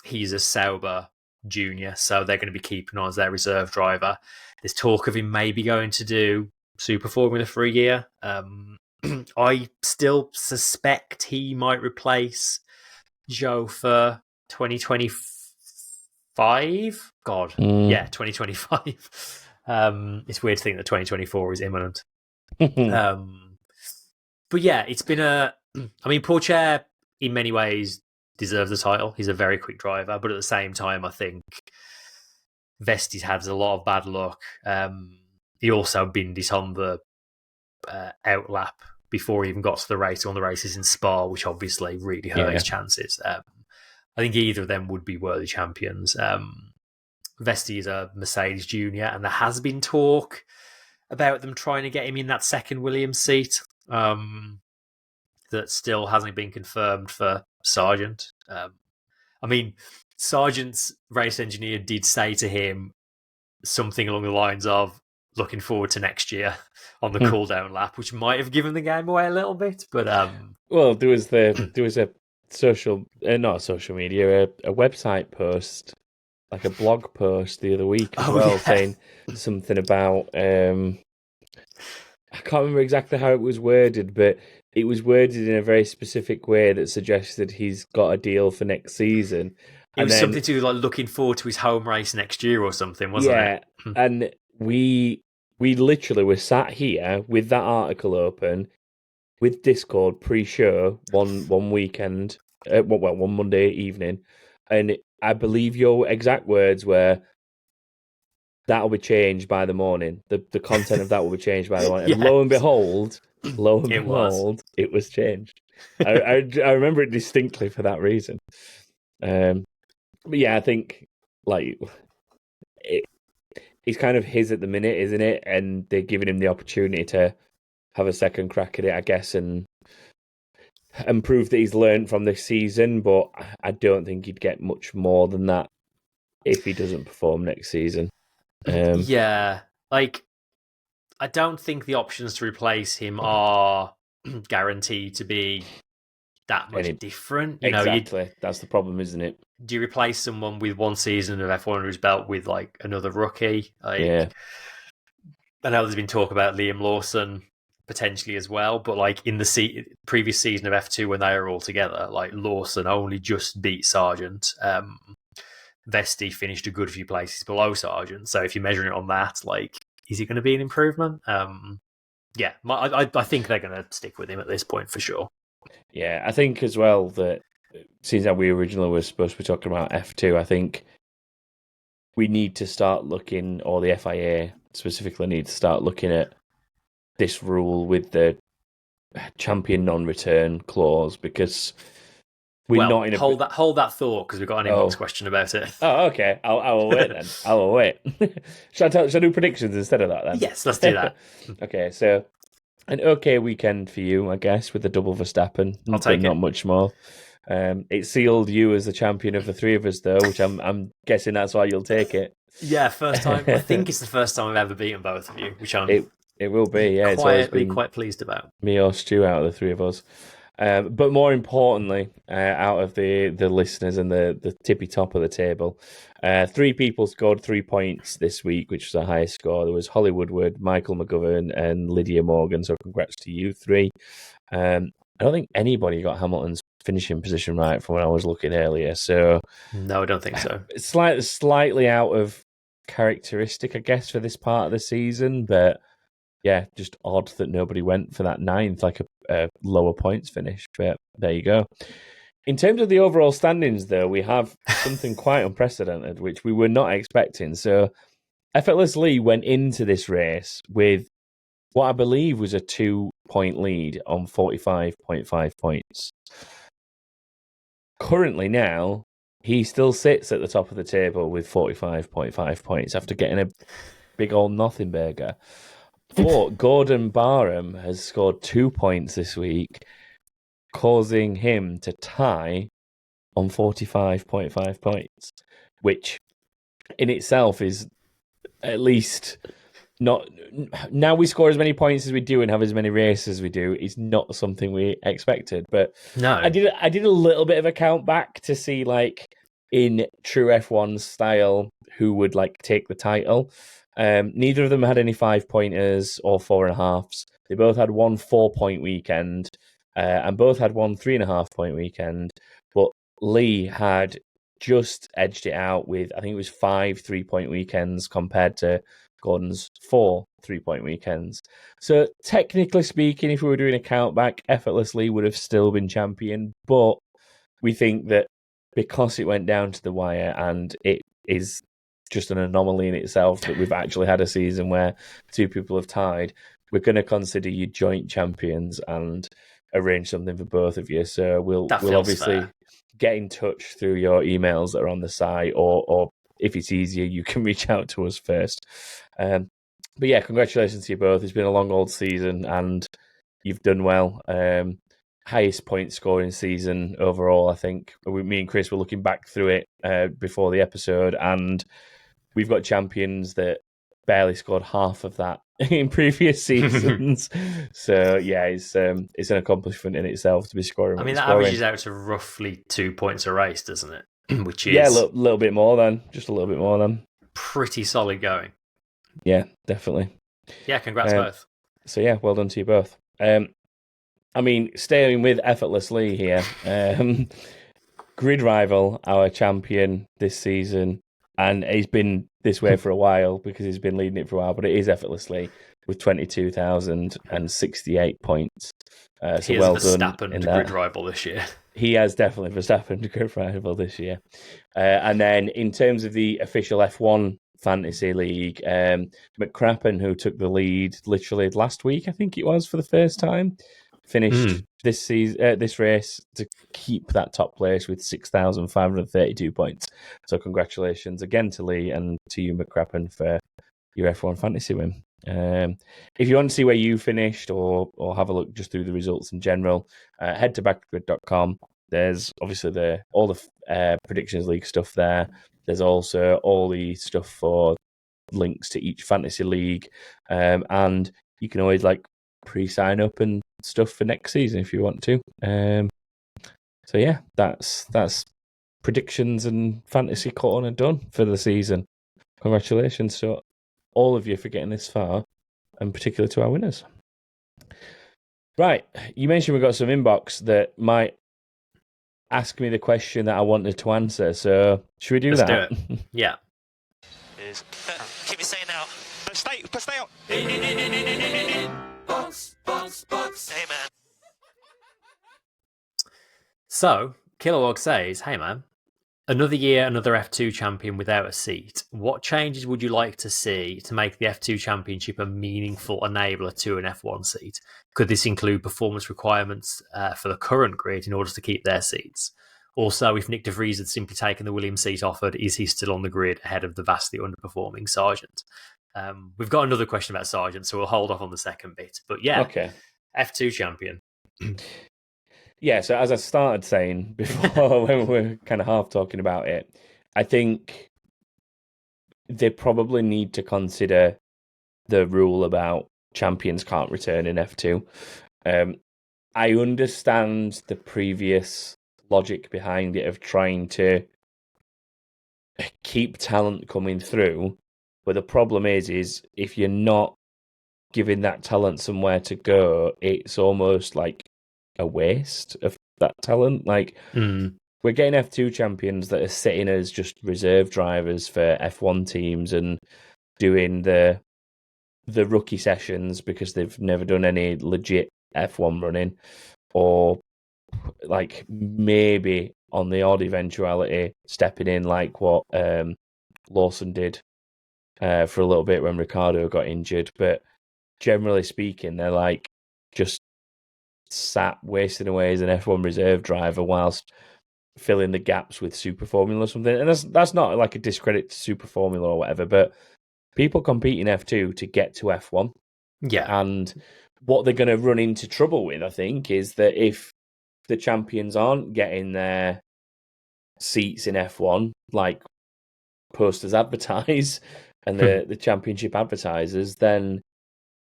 Speaker 2: He's a Sauber junior, so they're going to be keeping on as their reserve driver. There's talk of him maybe going to do Super Formula for a year. I still suspect he might replace Joe for 2025. 2025. It's weird to think that 2024 is imminent. But yeah, it's been I mean, Pierre in many ways deserves the title. He's a very quick driver, but at the same time, I think Vesti's had a lot of bad luck. He also binned it on the outlap before he even got to the race, on the races in Spa, which obviously really hurt his chances. I think either of them would be worthy champions. Vesti is a Mercedes junior, and there has been talk about them trying to get him in that second Williams seat. That still hasn't been confirmed for Sargent. I mean, Sargent's race engineer did say to him something along the lines of looking forward to next year on the cool-down lap, which might have given the game away a little bit. But
Speaker 1: well, there was a social, not social media, a website post, like a blog post the other week as well, saying something about I can't remember exactly how it was worded, but it was worded in a very specific way that suggested he's got a deal for next season.
Speaker 2: It was something to do like looking forward to his home race next year or something, wasn't it?
Speaker 1: Yeah, and we literally were sat here with that article open with Discord pre-show one weekend, one Monday evening, and I believe your exact words were, "That'll be changed by the morning. The content of that will be changed by the morning." And lo and behold, it was changed. I remember it distinctly for that reason. But yeah, I think like it's kind of his at the minute, isn't it? And they're giving him the opportunity to have a second crack at it, I guess, and prove that he's learned from this season. But I don't think he'd get much more than that if he doesn't perform next season.
Speaker 2: Like, I don't think the options to replace him are guaranteed to be that much different.
Speaker 1: Exactly. That's the problem, isn't it?
Speaker 2: Do you replace someone with one season of F1 under his belt with like another rookie? I know there's been talk about Liam Lawson potentially as well, but like in the previous season of F2 when they were all together, like Lawson only just beat Sargent. Vesti finished a good few places below Sargent. So if you're measuring it on that, like, is it going to be an improvement? I think they're going to stick with him at this point for sure.
Speaker 1: Yeah, I think as well that since we originally were supposed to be talking about F2, I think we need to start looking, or the FIA specifically need to start looking at this rule with the champion non-return clause, because we're not in a...
Speaker 2: Hold that thought, because we've got an inbox question about it.
Speaker 1: Oh, okay. I will wait then. I will wait. Shall I do predictions instead of that then?
Speaker 2: Yes, let's do that.
Speaker 1: Okay, so an okay weekend for you, I guess, with the double Verstappen.
Speaker 2: I'll take it.
Speaker 1: Not much more. It sealed you as the champion of the three of us, though, which I'm guessing that's why you'll take it.
Speaker 2: Yeah, first time. I think it's the first time I've ever beaten both of you, which I'm
Speaker 1: it will be. Yeah,
Speaker 2: quietly quite pleased about.
Speaker 1: Me or Stu out of the three of us. But more importantly, out of the listeners and the tippy top of the table, 3 people scored 3 points this week, which was the highest score. There was Holly Woodward, Michael McGovern, and Lydia Morgan. So congrats to you 3. I don't think anybody got Hamilton's finishing position right from when I was looking earlier. So
Speaker 2: no, I don't think so.
Speaker 1: It's slightly out of characteristic, I guess, for this part of the season, but yeah, just odd that nobody went for that 9th, like a lower points finish. But there you go. In terms of the overall standings, though, we have something quite unprecedented, which we were not expecting. So Effortless Lee went into this race with what I believe was a 2-point lead on 45.5 points. Currently now, he still sits at the top of the table with 45.5 points after getting a big old nothing burger. But Gordon Barham has scored 2 points this week, causing him to tie on 45.5 points, which in itself is at least not... Now we score as many points as we do and have as many races as we do is not something we expected. But
Speaker 2: no,
Speaker 1: I did a little bit of a count back to see, like, in true F1 style, who would like take the title. Neither of them had any 5-pointers or 4.5s. They both had one 4-point weekend, and both had one 3.5-point weekend. But Lee had just edged it out with, I think it was 5 3-point weekends compared to Gordon's 4 3-point weekends. So technically speaking, if we were doing a count back, Effortless Lee would have still been champion. But we think that because it went down to the wire, and it is just an anomaly in itself that we've actually had a season where 2 people have tied, we're going to consider you joint champions and arrange something for both of you. So we'll obviously get in touch through your emails that are on the site, or if it's easier, you can reach out to us first. But yeah, congratulations to you both. It's been a long old season and you've done well. Highest point scoring season overall, I think. Me and Chris were looking back through it before the episode, and we've got champions that barely scored half of that in previous seasons. So yeah, it's an accomplishment in itself to be scoring.
Speaker 2: I mean, that averages out to roughly 2 points a race, doesn't it? Which is
Speaker 1: a little bit more than, just a little bit more than.
Speaker 2: Pretty solid going.
Speaker 1: Yeah, definitely.
Speaker 2: Yeah, congrats both.
Speaker 1: So yeah, well done to you both. I mean, staying with Effortless Lee here, Grid Rival, our champion this season, and he's been this way for a while because he's been leading it for a while, but it is Effortless Lee with 22,068 points. So well done.
Speaker 2: Verstappen to Grid Rival this year.
Speaker 1: He has definitely Verstappen to Grid Rival this year. And then in terms of the official F1 Fantasy League, McCrappen, who took the lead literally last week, I think it was, for the first time, finished this race to keep that top place with 6,532 points. So congratulations again to Lee and to you, McCrappen, for your F1 Fantasy win. If you want to see where you finished or have a look just through the results in general, head to backgrid.com. There's obviously all the Predictions League stuff there. There's also all the stuff for links to each fantasy league, and you can always pre-sign up and stuff for next season if you want to. So yeah, that's predictions and fantasy corner done for the season. Congratulations to all of you for getting this far, and particularly to our winners. Right, you mentioned we've got some inbox that might ask me the question that I wanted to answer, so should we do that?
Speaker 2: Let's do it. Yeah.
Speaker 4: Keep it saying now. Stay out. Box. Hey, man.
Speaker 2: So, Kilowog says, hey man, another year, another F2 champion without a seat. What changes would you like to see to make the F2 championship a meaningful enabler to an F1 seat? Could this include performance requirements for the current grid in order to keep their seats? Also, if Nick de Vries had simply taken the Williams seat offered, is he still on the grid ahead of the vastly underperforming Sargent? We've got another question about Sargent, so we'll hold off on the second bit. But yeah,
Speaker 1: Okay.
Speaker 2: F2 champion.
Speaker 1: Yeah, so as I started saying before, when we were kind of half talking about it, I think they probably need to consider the rule about champions can't return in F2. I understand the previous logic behind it of trying to keep talent coming through, but the problem is if you're not giving that talent somewhere to go, it's almost like a waste of that talent. Like, we're getting F2 champions that are sitting as just reserve drivers for F1 teams and doing the rookie sessions because they've never done any legit F1 running, or like maybe on the odd eventuality stepping in like what Lawson did for a little bit when Ricciardo got injured. But generally speaking, they're like just sat wasting away as an F1 reserve driver whilst filling the gaps with Super Formula or something. And that's not like a discredit to Super Formula or whatever, but people compete in F2 to get to F1.
Speaker 2: Yeah.
Speaker 1: And what they're going to run into trouble with, I think, is that if the champions aren't getting their seats in F1, like posters advertise and the championship advertisers, then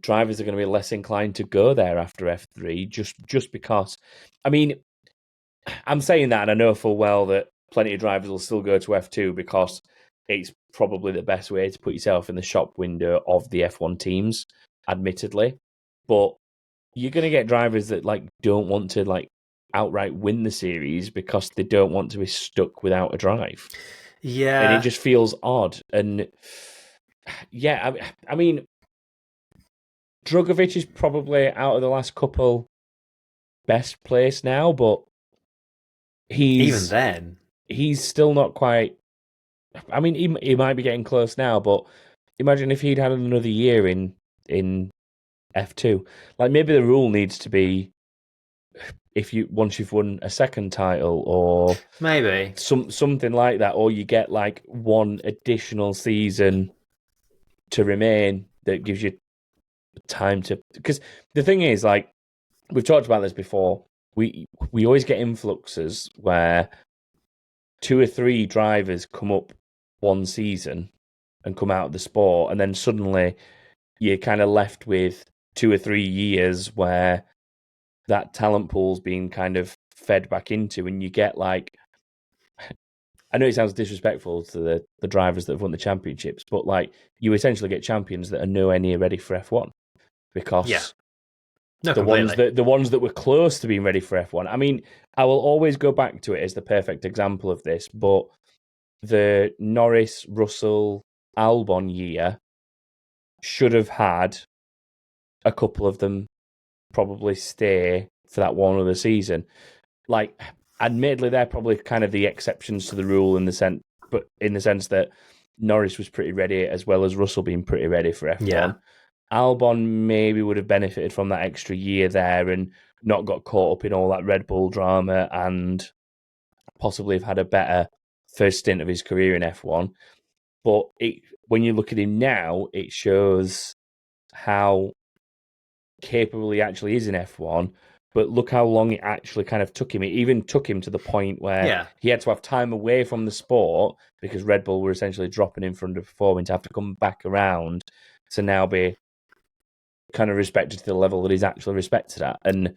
Speaker 1: drivers are going to be less inclined to go there after F3 just because. I mean, I'm saying that and I know full well that plenty of drivers will still go to F2 because it's probably the best way to put yourself in the shop window of the F1 teams, admittedly. But you're going to get drivers that like don't want to like outright win the series because they don't want to be stuck without a drive.
Speaker 2: Yeah.
Speaker 1: And it just feels odd. And yeah, I mean, Drugovich is probably out of the last couple best placed now, but he's still not quite. I mean, he might be getting close now, but imagine if he'd had another year in F2. Like maybe the rule needs to be once you've won a second title or
Speaker 2: maybe
Speaker 1: something like that, or you get like one additional season to remain that gives you time to. Because the thing is, like we've talked about this before, we always get influxes where 2 or 3 drivers come up one season and come out of the sport, and then suddenly you're kind of left with 2 or 3 years where that talent pool's being kind of fed back into, and you get like, I know it sounds disrespectful to the drivers that have won the championships, but like you essentially get champions that are nowhere near ready for F1 because the ones that were close to being ready for F1. I mean, I will always go back to it as the perfect example of this, but the Norris, Russell, Albon year should have had a couple of them probably stay for that one other season. Like, admittedly, they're probably kind of the exceptions to the rule in the sense that Norris was pretty ready as well as Russell being pretty ready for F1.
Speaker 2: Yeah.
Speaker 1: Albon maybe would have benefited from that extra year there and not got caught up in all that Red Bull drama and possibly have had a better first stint of his career in F1. But when you look at him now, it shows how capable he actually is in F1. But look how long it actually kind of took him. It even took him to the point where he had to have time away from the sport because Red Bull were essentially dropping him for underperforming to have to come back around to now be kind of respected to the level that he's actually respected at. And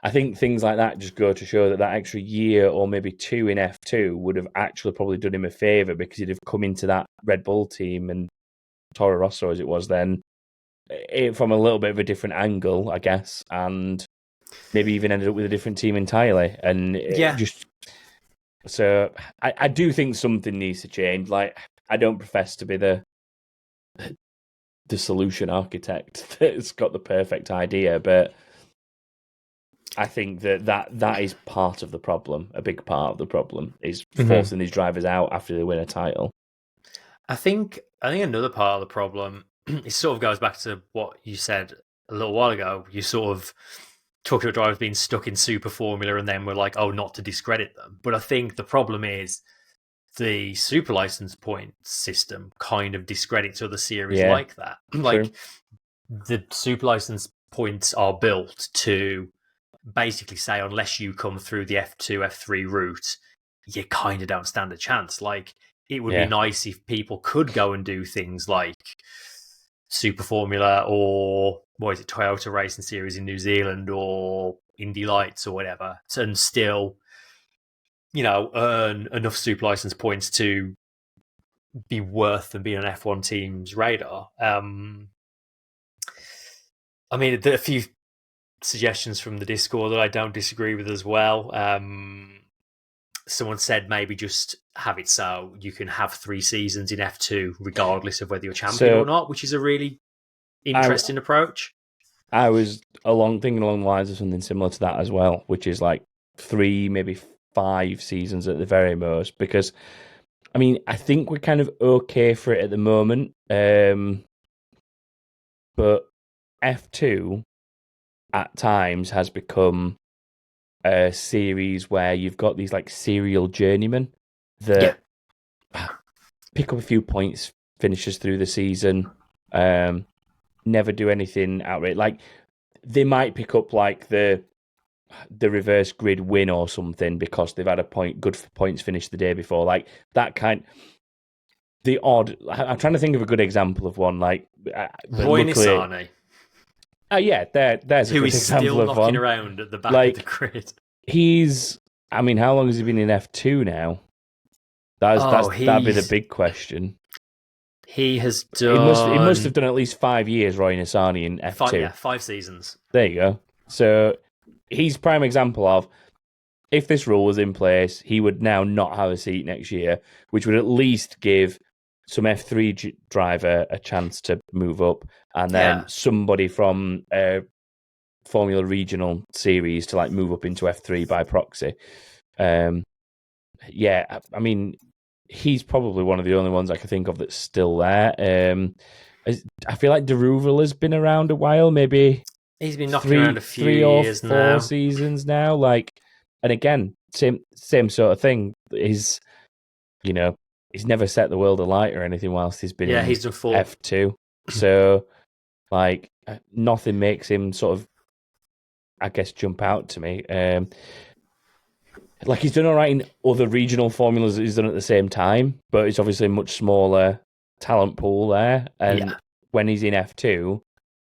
Speaker 1: I think things like that just go to show that extra year or maybe 2 in F2 would have actually probably done him a favour because he'd have come into that Red Bull team and Toro Rosso as it was then from a little bit of a different angle, I guess, and maybe even ended up with a different team entirely. And so I do think something needs to change. Like, I don't profess to be the solution architect that's got the perfect idea, but I think that is part of the problem. A big part of the problem is forcing these drivers out after they win a title.
Speaker 2: I think another part of the problem, it sort of goes back to what you said a little while ago. You sort of talked about drivers being stuck in super formula and then we're like, oh, not to discredit them. But I think the problem is the super license point system kind of discredits other series like that. Like the super license points are built to basically say, unless you come through the F2, F3 route, you kind of don't stand a chance. Like, it would be nice if people could go and do things like Super Formula or Toyota Racing Series in New Zealand or Indy Lights or whatever, and still, earn enough super license points to be worth and be on an F1 team's radar. I mean, there are a few suggestions from the Discord that I don't disagree with as well. Someone said maybe just have it so you can have 3 seasons in F2 regardless of whether you're champion or not, which is a really interesting approach.
Speaker 1: I was thinking along the lines of something similar to that as well, which is like 3, maybe 5 seasons at the very most, because I mean, I think we're kind of okay for it at the moment, but F2 at times has become a series where you've got these like serial journeymen that pick up a few points, finishes through the season, never do anything outright. Like, they might pick up like the reverse grid win or something because they've had a good points finish the day before. Like that kind. The odd. I'm trying to think of a good example of one. Like
Speaker 2: Roy Nissany.
Speaker 1: Yeah, there's a
Speaker 2: who
Speaker 1: good
Speaker 2: is
Speaker 1: example
Speaker 2: still
Speaker 1: of
Speaker 2: knocking
Speaker 1: one.
Speaker 2: Around at the back of the grid.
Speaker 1: I mean, how long has he been in F2 now? That'd be the big question.
Speaker 2: He has done.
Speaker 1: He must have done at least 5 years, Roy Nissany, in F2.
Speaker 2: 5 seasons.
Speaker 1: There you go. So he's prime example of, if this rule was in place, he would now not have a seat next year, which would at least give some F3 driver a chance to move up, and then somebody from a Formula Regional Series to like move up into F3 by proxy. I mean, he's probably one of the only ones I can think of that's still there. I feel like Deruval has been around a while, maybe
Speaker 2: he's been knocking around a few
Speaker 1: 3 or
Speaker 2: years
Speaker 1: 4
Speaker 2: now.
Speaker 1: seasons now. Like, and again, same sort of thing. He's never set the world alight or anything whilst he's been in
Speaker 2: he's done 4.
Speaker 1: F2. So, like, nothing makes him sort of, I guess, jump out to me. Like, he's done all right in other regional formulas that he's done at the same time, but it's obviously a much smaller talent pool there. And when he's in F2,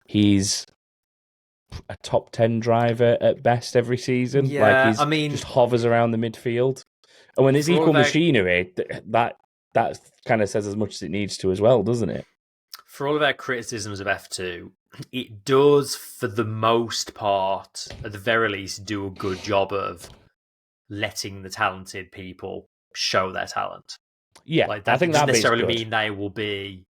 Speaker 1: he's a top 10 driver at best every season.
Speaker 2: Yeah,
Speaker 1: like, just hovers around the midfield. And when there's equal machinery, that kind of says as much as it needs to as well, doesn't it?
Speaker 2: For all of our criticisms of F2, it does, for the most part, at the very least, do a good job of letting the talented people show their talent.
Speaker 1: Yeah,
Speaker 2: like that
Speaker 1: I think
Speaker 2: doesn't
Speaker 1: that
Speaker 2: necessarily
Speaker 1: good.
Speaker 2: mean they will be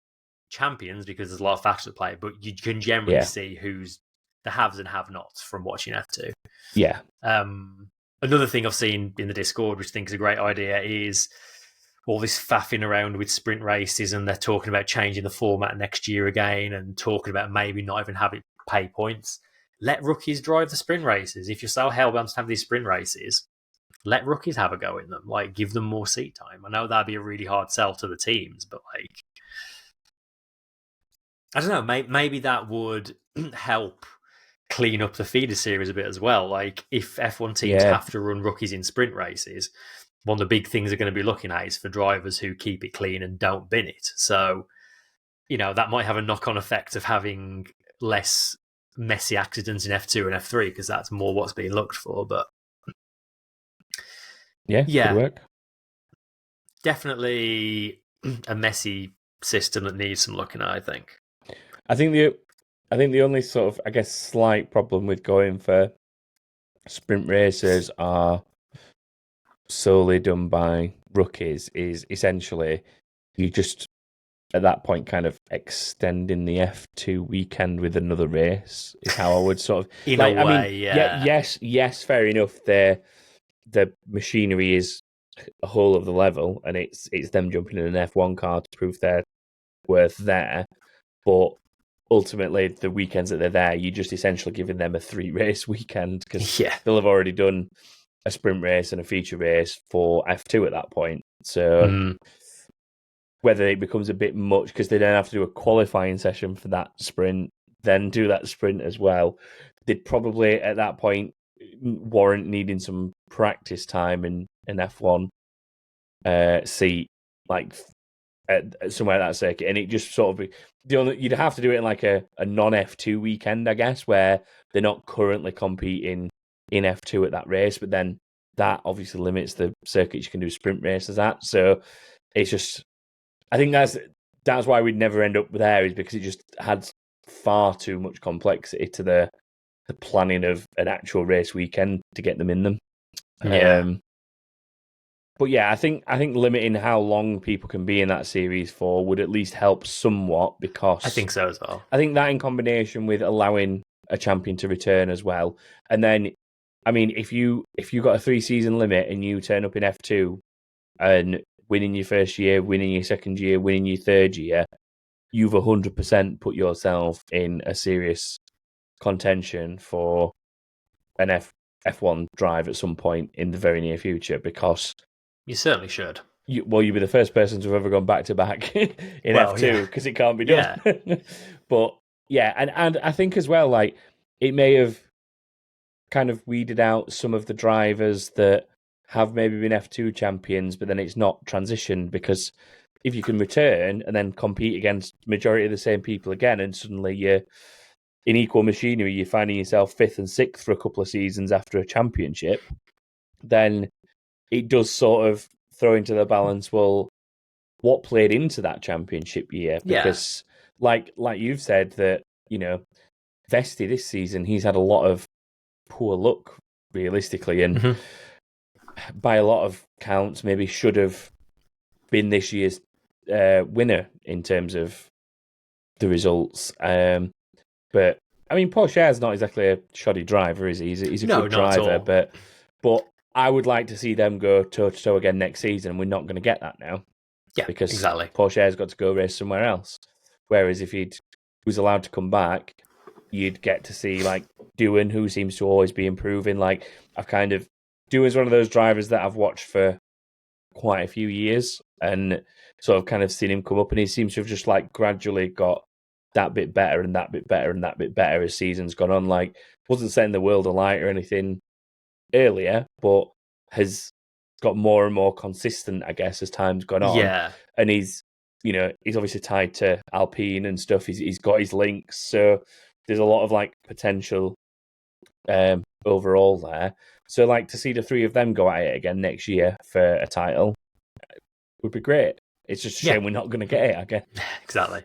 Speaker 2: champions because there's a lot of factors at play, but you can generally see who's the haves and have-nots from watching F2.
Speaker 1: Yeah.
Speaker 2: Another thing I've seen in the Discord, which I think is a great idea, is all this faffing around with sprint races, and they're talking about changing the format next year again and talking about maybe not even having pay points. Let rookies drive the sprint races. If you're so hellbound to have these sprint races, let rookies have a go in them. Like, give them more seat time. I know that'd be a really hard sell to the teams, but like, I don't know, maybe that would help clean up the feeder series a bit as well. Like, if F1 teams have to run rookies in sprint races, one of the big things they're going to be looking at is for drivers who keep it clean and don't bin it. So, that might have a knock-on effect of having less messy accidents in F2 and F3, because that's more what's being looked for. But
Speaker 1: could work.
Speaker 2: Definitely a messy system that needs some looking at, I think.
Speaker 1: I think the only sort of, I guess, slight problem with going for sprint races are solely done by rookies is essentially you just at that point kind of extending the F2 weekend with another race is how I would sort of
Speaker 2: in a way, yeah.
Speaker 1: Yes, fair enough. The machinery is a whole of the level, and it's them jumping in an F1 car to prove their worth there. But ultimately, the weekends that they're there, you're just essentially giving them a 3-race weekend because they'll have already done a sprint race and a feature race for F2 at that point. So whether it becomes a bit much because they then have to do a qualifying session for that sprint, then do that sprint as well, they'd probably at that point warrant needing some practice time in an F1 seat, like at somewhere at that circuit, and it just sort of you'd have to do it in like a non F2 weekend, I guess, where they're not currently competing in F2 at that race, but then that obviously limits the circuits you can do sprint races at. So it's just, I think that's why we'd never end up there, is because it just had far too much complexity to the planning of an actual race weekend to get them in them. But yeah, I think limiting how long people can be in that series for would at least help somewhat, because
Speaker 2: I think so as well.
Speaker 1: I think that in combination with allowing a champion to return as well, and then, I mean, if you got a 3-season limit and you turn up in F2 and winning your first year, winning your second year, winning your third year, you've 100% put yourself in a serious contention for an F1 drive at some point in the very near future, because
Speaker 2: you certainly should.
Speaker 1: You'll be the first person to have ever gone back-to-back in F2, because it can't be done. Yeah. But yeah, and I think as well, like, it may have kind of weeded out some of the drivers that have maybe been F2 champions, but then it's not transitioned, because if you can return and then compete against majority of the same people again, and suddenly you're in equal machinery, you're finding yourself 5th and 6th for a couple of seasons after a championship, then it does sort of throw into the balance, well, what played into that championship year? Because like you've said, that, you know, Vesti this season, he's had a lot of poor luck, realistically, and by a lot of counts, maybe should have been this year's winner in terms of the results. But I mean, Pierre's not exactly a shoddy driver, is he? He's a good driver, but I would like to see them go toe-to-toe again next season, and we're not going to get that now.
Speaker 2: Yeah,
Speaker 1: because
Speaker 2: exactly.
Speaker 1: Pierre's got to go race somewhere else. Whereas if he was allowed to come back, you'd get to see, like, Doohan, who seems to always be improving. Like, Doohan's one of those drivers that I've watched for quite a few years, and sort of kind of seen him come up, and he seems to have just, like, gradually got that bit better and that bit better and that bit better as season's gone on. Like, wasn't setting the world alight or anything earlier, but has got more and more consistent, I guess, as time's gone on.
Speaker 2: Yeah.
Speaker 1: And he's obviously tied to Alpine and stuff. He's got his links, so there's a lot of, like, potential overall there. So, like, to see the three of them go at it again next year for a title would be great. It's just a shame we're not going to get it, I guess.
Speaker 2: Exactly.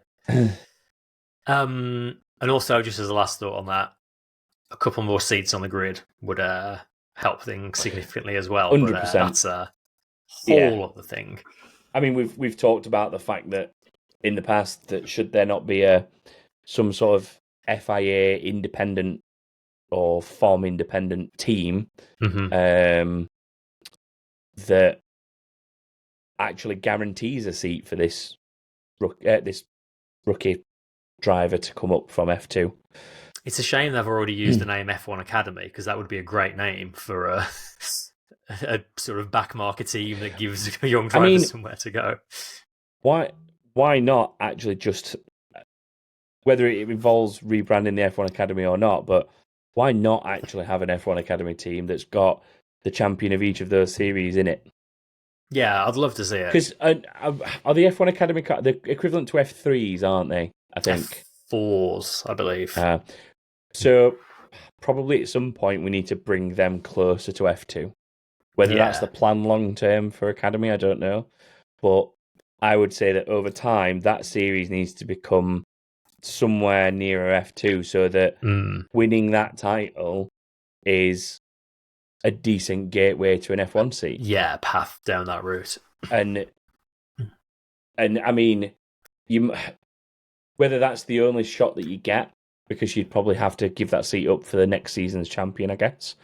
Speaker 2: And also, just as a last thought on that, a couple more seats on the grid would help things significantly as well.
Speaker 1: 100%.
Speaker 2: But, that's a whole other thing.
Speaker 1: I mean, we've talked about the fact that in the past, that should there not be some sort of FIA independent or form independent team that actually guarantees a seat for this rookie driver to come up from F2.
Speaker 2: It's a shame they've already used the name F1 Academy, because that would be a great name for a sort of back market team that gives young drivers somewhere to go.
Speaker 1: Why not actually just, whether it involves rebranding the F1 Academy or not, but why not actually have an F1 Academy team that's got the champion of each of those series in it?
Speaker 2: Yeah, I'd love to see it.
Speaker 1: Because are the F1 Academy the equivalent to F3s, aren't they? I think
Speaker 2: F4s, I believe.
Speaker 1: So probably at some point we need to bring them closer to F2. Whether that's the plan long term for Academy, I don't know. But I would say that over time, that series needs to become somewhere nearer F2, so that winning that title is a decent gateway to an F1 seat.
Speaker 2: Yeah, path down that route.
Speaker 1: And I mean, whether that's the only shot that you get, because you'd probably have to give that seat up for the next season's champion, I guess.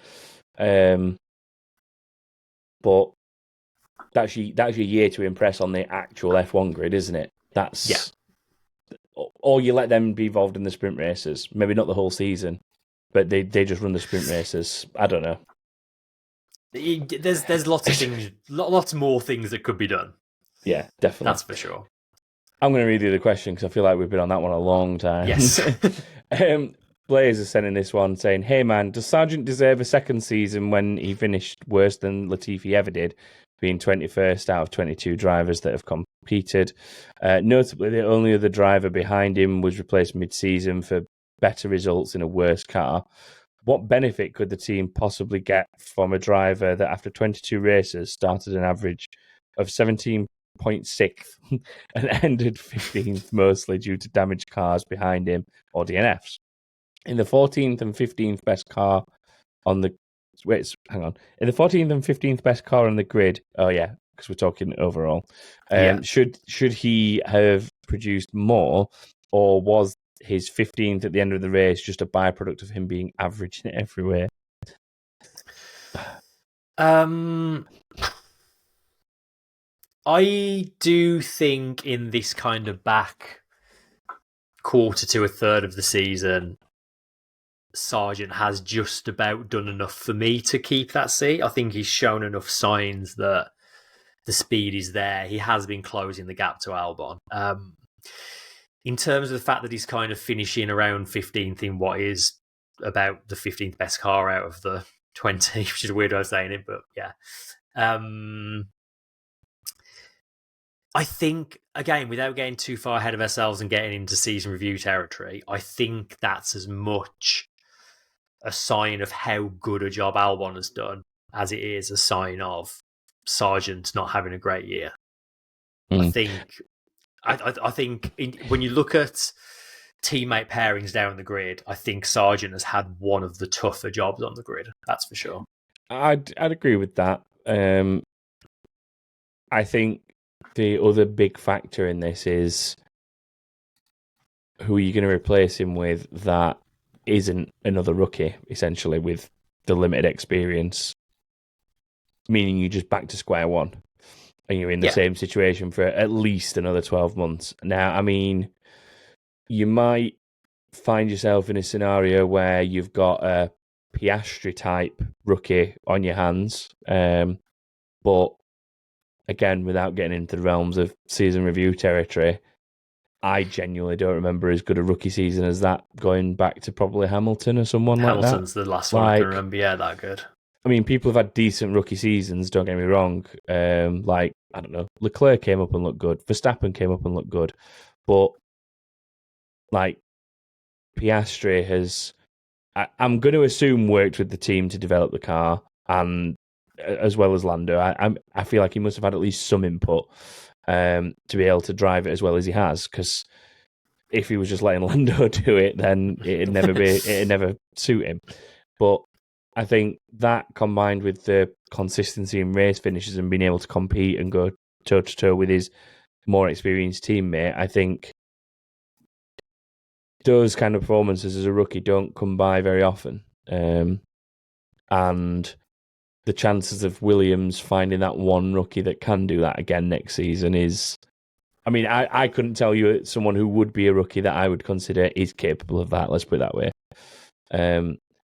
Speaker 1: But that's your year to impress on the actual F1 grid, isn't it? Or you let them be involved in the sprint races. Maybe not the whole season, but they just run the sprint races. I don't know.
Speaker 2: There's lots of things, lots more things that could be done.
Speaker 1: Yeah, definitely.
Speaker 2: That's for sure.
Speaker 1: I'm going to read you the question because I feel like we've been on that one a long time.
Speaker 2: Yes.
Speaker 1: Blaze is sending this one saying, "Hey man, does Sargent deserve a second season when he finished worse than Latifi ever did, being 21st out of 22 drivers that have competed? Notably, the only other driver behind him was replaced mid-season for better results in a worse car. What benefit could the team possibly get from a driver that after 22 races started an average of 17.6 and ended 15th, mostly due to damaged cars behind him or DNFs? In the 14th and 15th best car on the... In the 14th and 15th best car on the grid... Oh, yeah, because we're talking overall. Should he have produced more, or was his 15th at the end of the race just a byproduct of him being average in everywhere?
Speaker 2: I do think in this kind of back quarter to a third of the season, Sargent has just about done enough for me to keep that seat. I think he's shown enough signs that the speed is there. He has been closing the gap to Albon. In terms of the fact that he's kind of finishing around 15th in what is about the 15th best car out of the 20, which is a weird way of saying it, but yeah. I think, again, without getting too far ahead of ourselves and getting into season review territory, I think that's as much a sign of how good a job Albon has done as it is a sign of Sargent not having a great year. I think when you look at teammate pairings down the grid, I think Sargent has had one of the tougher jobs on the grid. That's for sure.
Speaker 1: I'd agree with that. I think the other big factor in this is who are you going to replace him with that isn't another rookie, essentially, with the limited experience, meaning you're just back to square one and you're in the same situation for at least another 12 months. Now, I mean, you might find yourself in a scenario where you've got a Piastri-type rookie on your hands, but again, without getting into the realms of season review territory, I genuinely don't remember as good a rookie season as that, going back to probably Hamilton or someone like that.
Speaker 2: Hamilton's the last one I can remember. Yeah, that good.
Speaker 1: I mean, people have had decent rookie seasons, don't get me wrong. Like, I don't know, Leclerc came up and looked good. Verstappen came up and looked good. But, like, Piastri has, I'm going to assume, worked with the team to develop the car, and as well as Lando. I feel like he must have had at least some input to be able to drive it as well as he has, because if he was just letting Lando do it, then it'd never suit him. But I think that, combined with the consistency in race finishes and being able to compete and go toe-to-toe with his more experienced teammate, I think those kind of performances as a rookie don't come by very often. And the chances of Williams finding that one rookie that can do that again next season is... I mean, I couldn't tell you someone who would be a rookie that I would consider is capable of that, let's put it that way.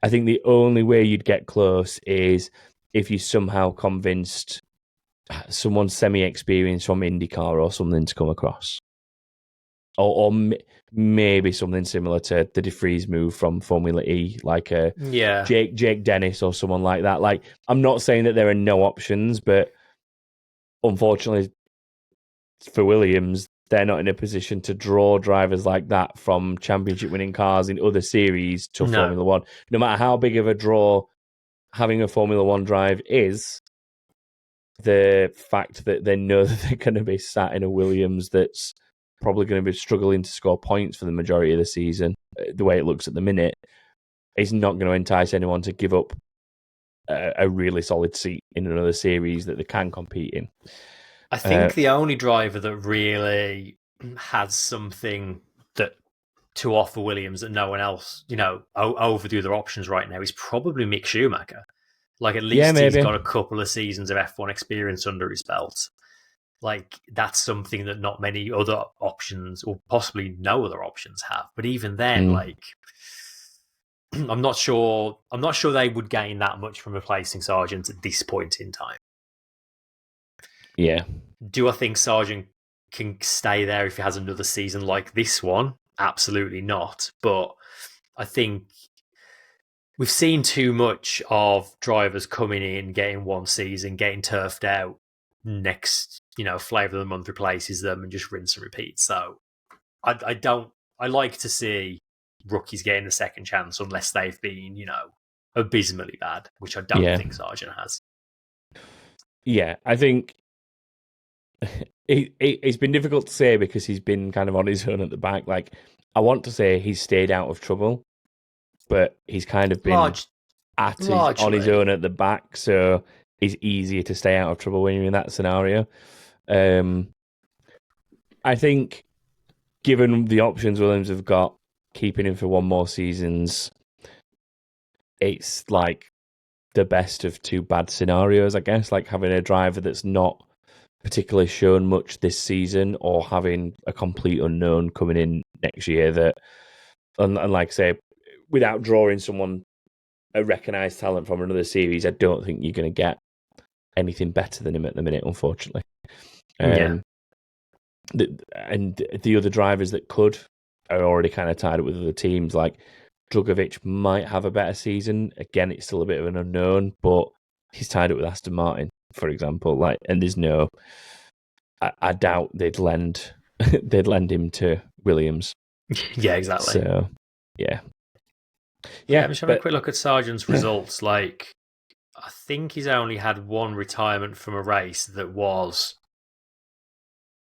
Speaker 1: I think the only way you'd get close is if you somehow convinced someone semi-experienced from IndyCar or something to come across. Or maybe something similar to the De Vries move from Formula E, like Jake Dennis or someone like that. Like, I'm not saying that there are no options, but unfortunately for Williams, they're not in a position to draw drivers like that from championship-winning cars in other series to Formula One. No matter how big of a draw having a Formula One drive is, the fact that they know that they're going to be sat in a Williams that's probably going to be struggling to score points for the majority of the season, the way it looks at the minute, is not going to entice anyone to give up a really solid seat in another series that they can compete in.
Speaker 2: I think the only driver that really has something that to offer Williams that no one else, over the other options right now, is probably Mick Schumacher. Like, at least he's got a couple of seasons of F1 experience under his belt. Like, that's something that not many other options, or possibly no other options, have. But even then, I'm not sure they would gain that much from replacing Sargent at this point in time.
Speaker 1: Yeah.
Speaker 2: Do I think Sargent can stay there if he has another season like this one? Absolutely not. But I think we've seen too much of drivers coming in, getting one season, getting turfed out. Next, flavour of the month replaces them and just rinse and repeat. So I like to see rookies getting a second chance unless they've been, abysmally bad, which I don't think Sargent has.
Speaker 1: Yeah, I think it's been difficult to say because he's been kind of on his own at the back. Like, I want to say he's stayed out of trouble, but he's kind of been on his own at the back, so it's easier to stay out of trouble when you're in that scenario. I think, given the options Williams have got, keeping him for one more seasons, it's like the best of two bad scenarios, I guess. Like having a driver that's not particularly shown much this season, or having a complete unknown coming in next year that, and like I say, without drawing a recognised talent from another series, I don't think you're going to get anything better than him at the minute, unfortunately. And the other drivers that could are already kind of tied up with other teams. Like Drugovich might have a better season. Again, it's still a bit of an unknown, but he's tied up with Aston Martin, for example. Like, and there's no, I doubt they'd lend him to Williams.
Speaker 2: Yeah, exactly.
Speaker 1: So, yeah.
Speaker 2: I'm just having a quick look at Sargent's results. Like, I think he's only had one retirement from a race that was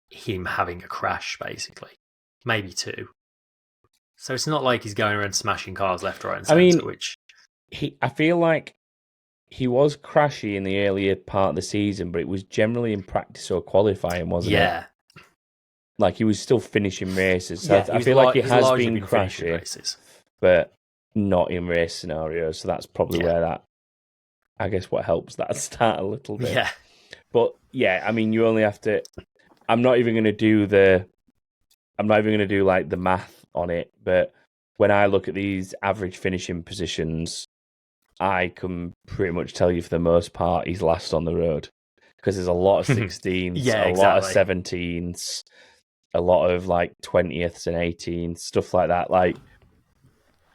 Speaker 2: him having a crash, basically. Maybe two. So it's not like he's going around smashing cars left, right, and centre,
Speaker 1: I feel like he was crashy in the earlier part of the season, but it was generally in practice or qualifying, wasn't it?
Speaker 2: Yeah.
Speaker 1: Like, he was still finishing races. So I feel like he has been crashy, but not in race scenarios. So that's probably where that, I guess, what helps that start a little bit.
Speaker 2: Yeah.
Speaker 1: But yeah, I mean, you only have to. I'm not even going to do the math on it, but when I look at these average finishing positions, I can pretty much tell you for the most part he's last on the road, because there's a lot of 16s, lot of 17s, a lot of like 20ths and 18s, stuff like that. Like,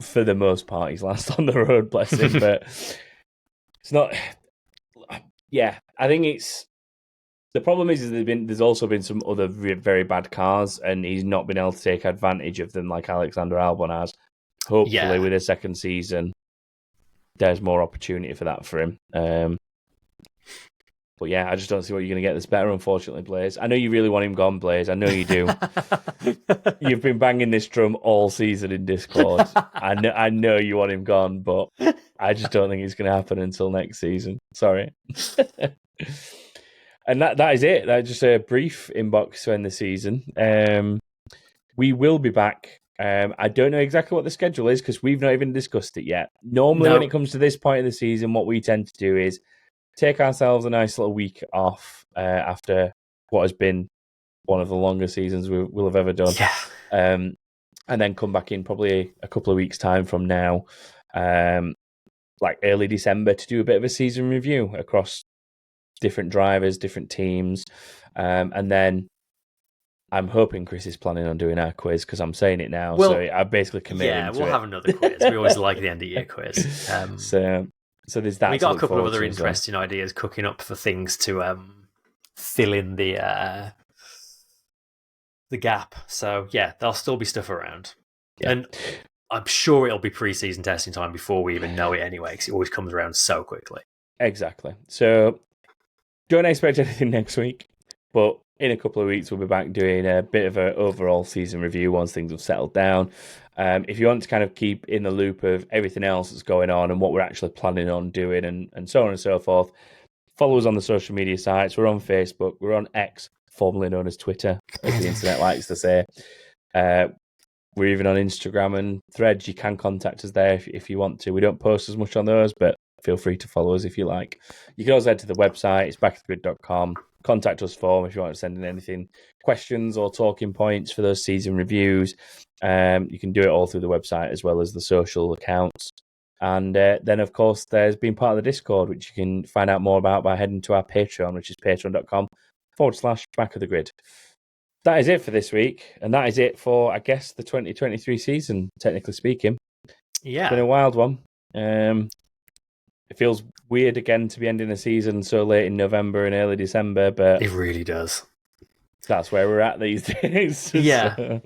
Speaker 1: for the most part, he's last on the road, bless him. But it's not. Yeah, I think it's. The problem is there's also been some other very bad cars, and he's not been able to take advantage of them like Alexander Albon has. Hopefully, with a second season, there's more opportunity for that for him. But yeah, I just don't see what you're going to get that's better, unfortunately, Blaze. I know you really want him gone, Blaze. I know you do. You've been banging this drum all season in Discord. I know you want him gone, but I just don't think it's going to happen until next season. Sorry. And that is it. That's just a brief inbox to end the season. We will be back. I don't know exactly what the schedule is because we've not even discussed it yet. Normally, when it comes to this point of the season, what we tend to do is take ourselves a nice little week off after what has been one of the longest seasons we'll have ever done.
Speaker 2: Yeah.
Speaker 1: And then come back in probably a couple of weeks' time from now, like early December, to do a bit of a season review across different drivers, different teams. And then I'm hoping Chris is planning on doing our quiz because I'm saying it now. Well, so I basically committed to it.
Speaker 2: Yeah, we'll have another quiz. We always like the end of year quiz.
Speaker 1: So there's that.
Speaker 2: We got a couple of other interesting ideas cooking up for things to fill in the gap. So yeah, there'll still be stuff around. Yeah. And I'm sure it'll be pre-season testing time before we even know it anyway, because it always comes around so quickly.
Speaker 1: Exactly. So don't expect anything next week, but in a couple of weeks, we'll be back doing a bit of an overall season review once things have settled down. If you want to kind of keep in the loop of everything else that's going on and what we're actually planning on doing and so on and so forth, follow us on the social media sites. We're on Facebook, we're on X, formerly known as Twitter, as the internet likes to say. We're even on Instagram and Threads. You can contact us there if you want to. We don't post as much on those, but feel free to follow us if you like. You can also head to the website. It's backofthegrid.com. Contact us form if you want to send in anything, questions or talking points for those season reviews. You can do it all through the website as well as the social accounts. And then, of course, there's been part of the Discord, which you can find out more about by heading to our Patreon, which is patreon.com/backofthegrid. That is it for this week. And that is it for, I guess, the 2023 season, technically speaking.
Speaker 2: Yeah.
Speaker 1: It's been a wild one. It feels weird again to be ending the season so late in November and early December, but
Speaker 2: it really does.
Speaker 1: That's where we're at these days.
Speaker 2: Yeah.
Speaker 1: So,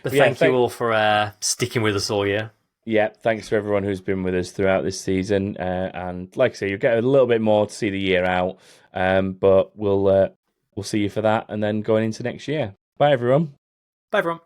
Speaker 2: but thank you all for sticking with us all year.
Speaker 1: Yeah, thanks to everyone who's been with us throughout this season. And like I say, you'll get a little bit more to see the year out. But we'll see you for that and then going into next year. Bye, everyone.
Speaker 2: Bye, everyone.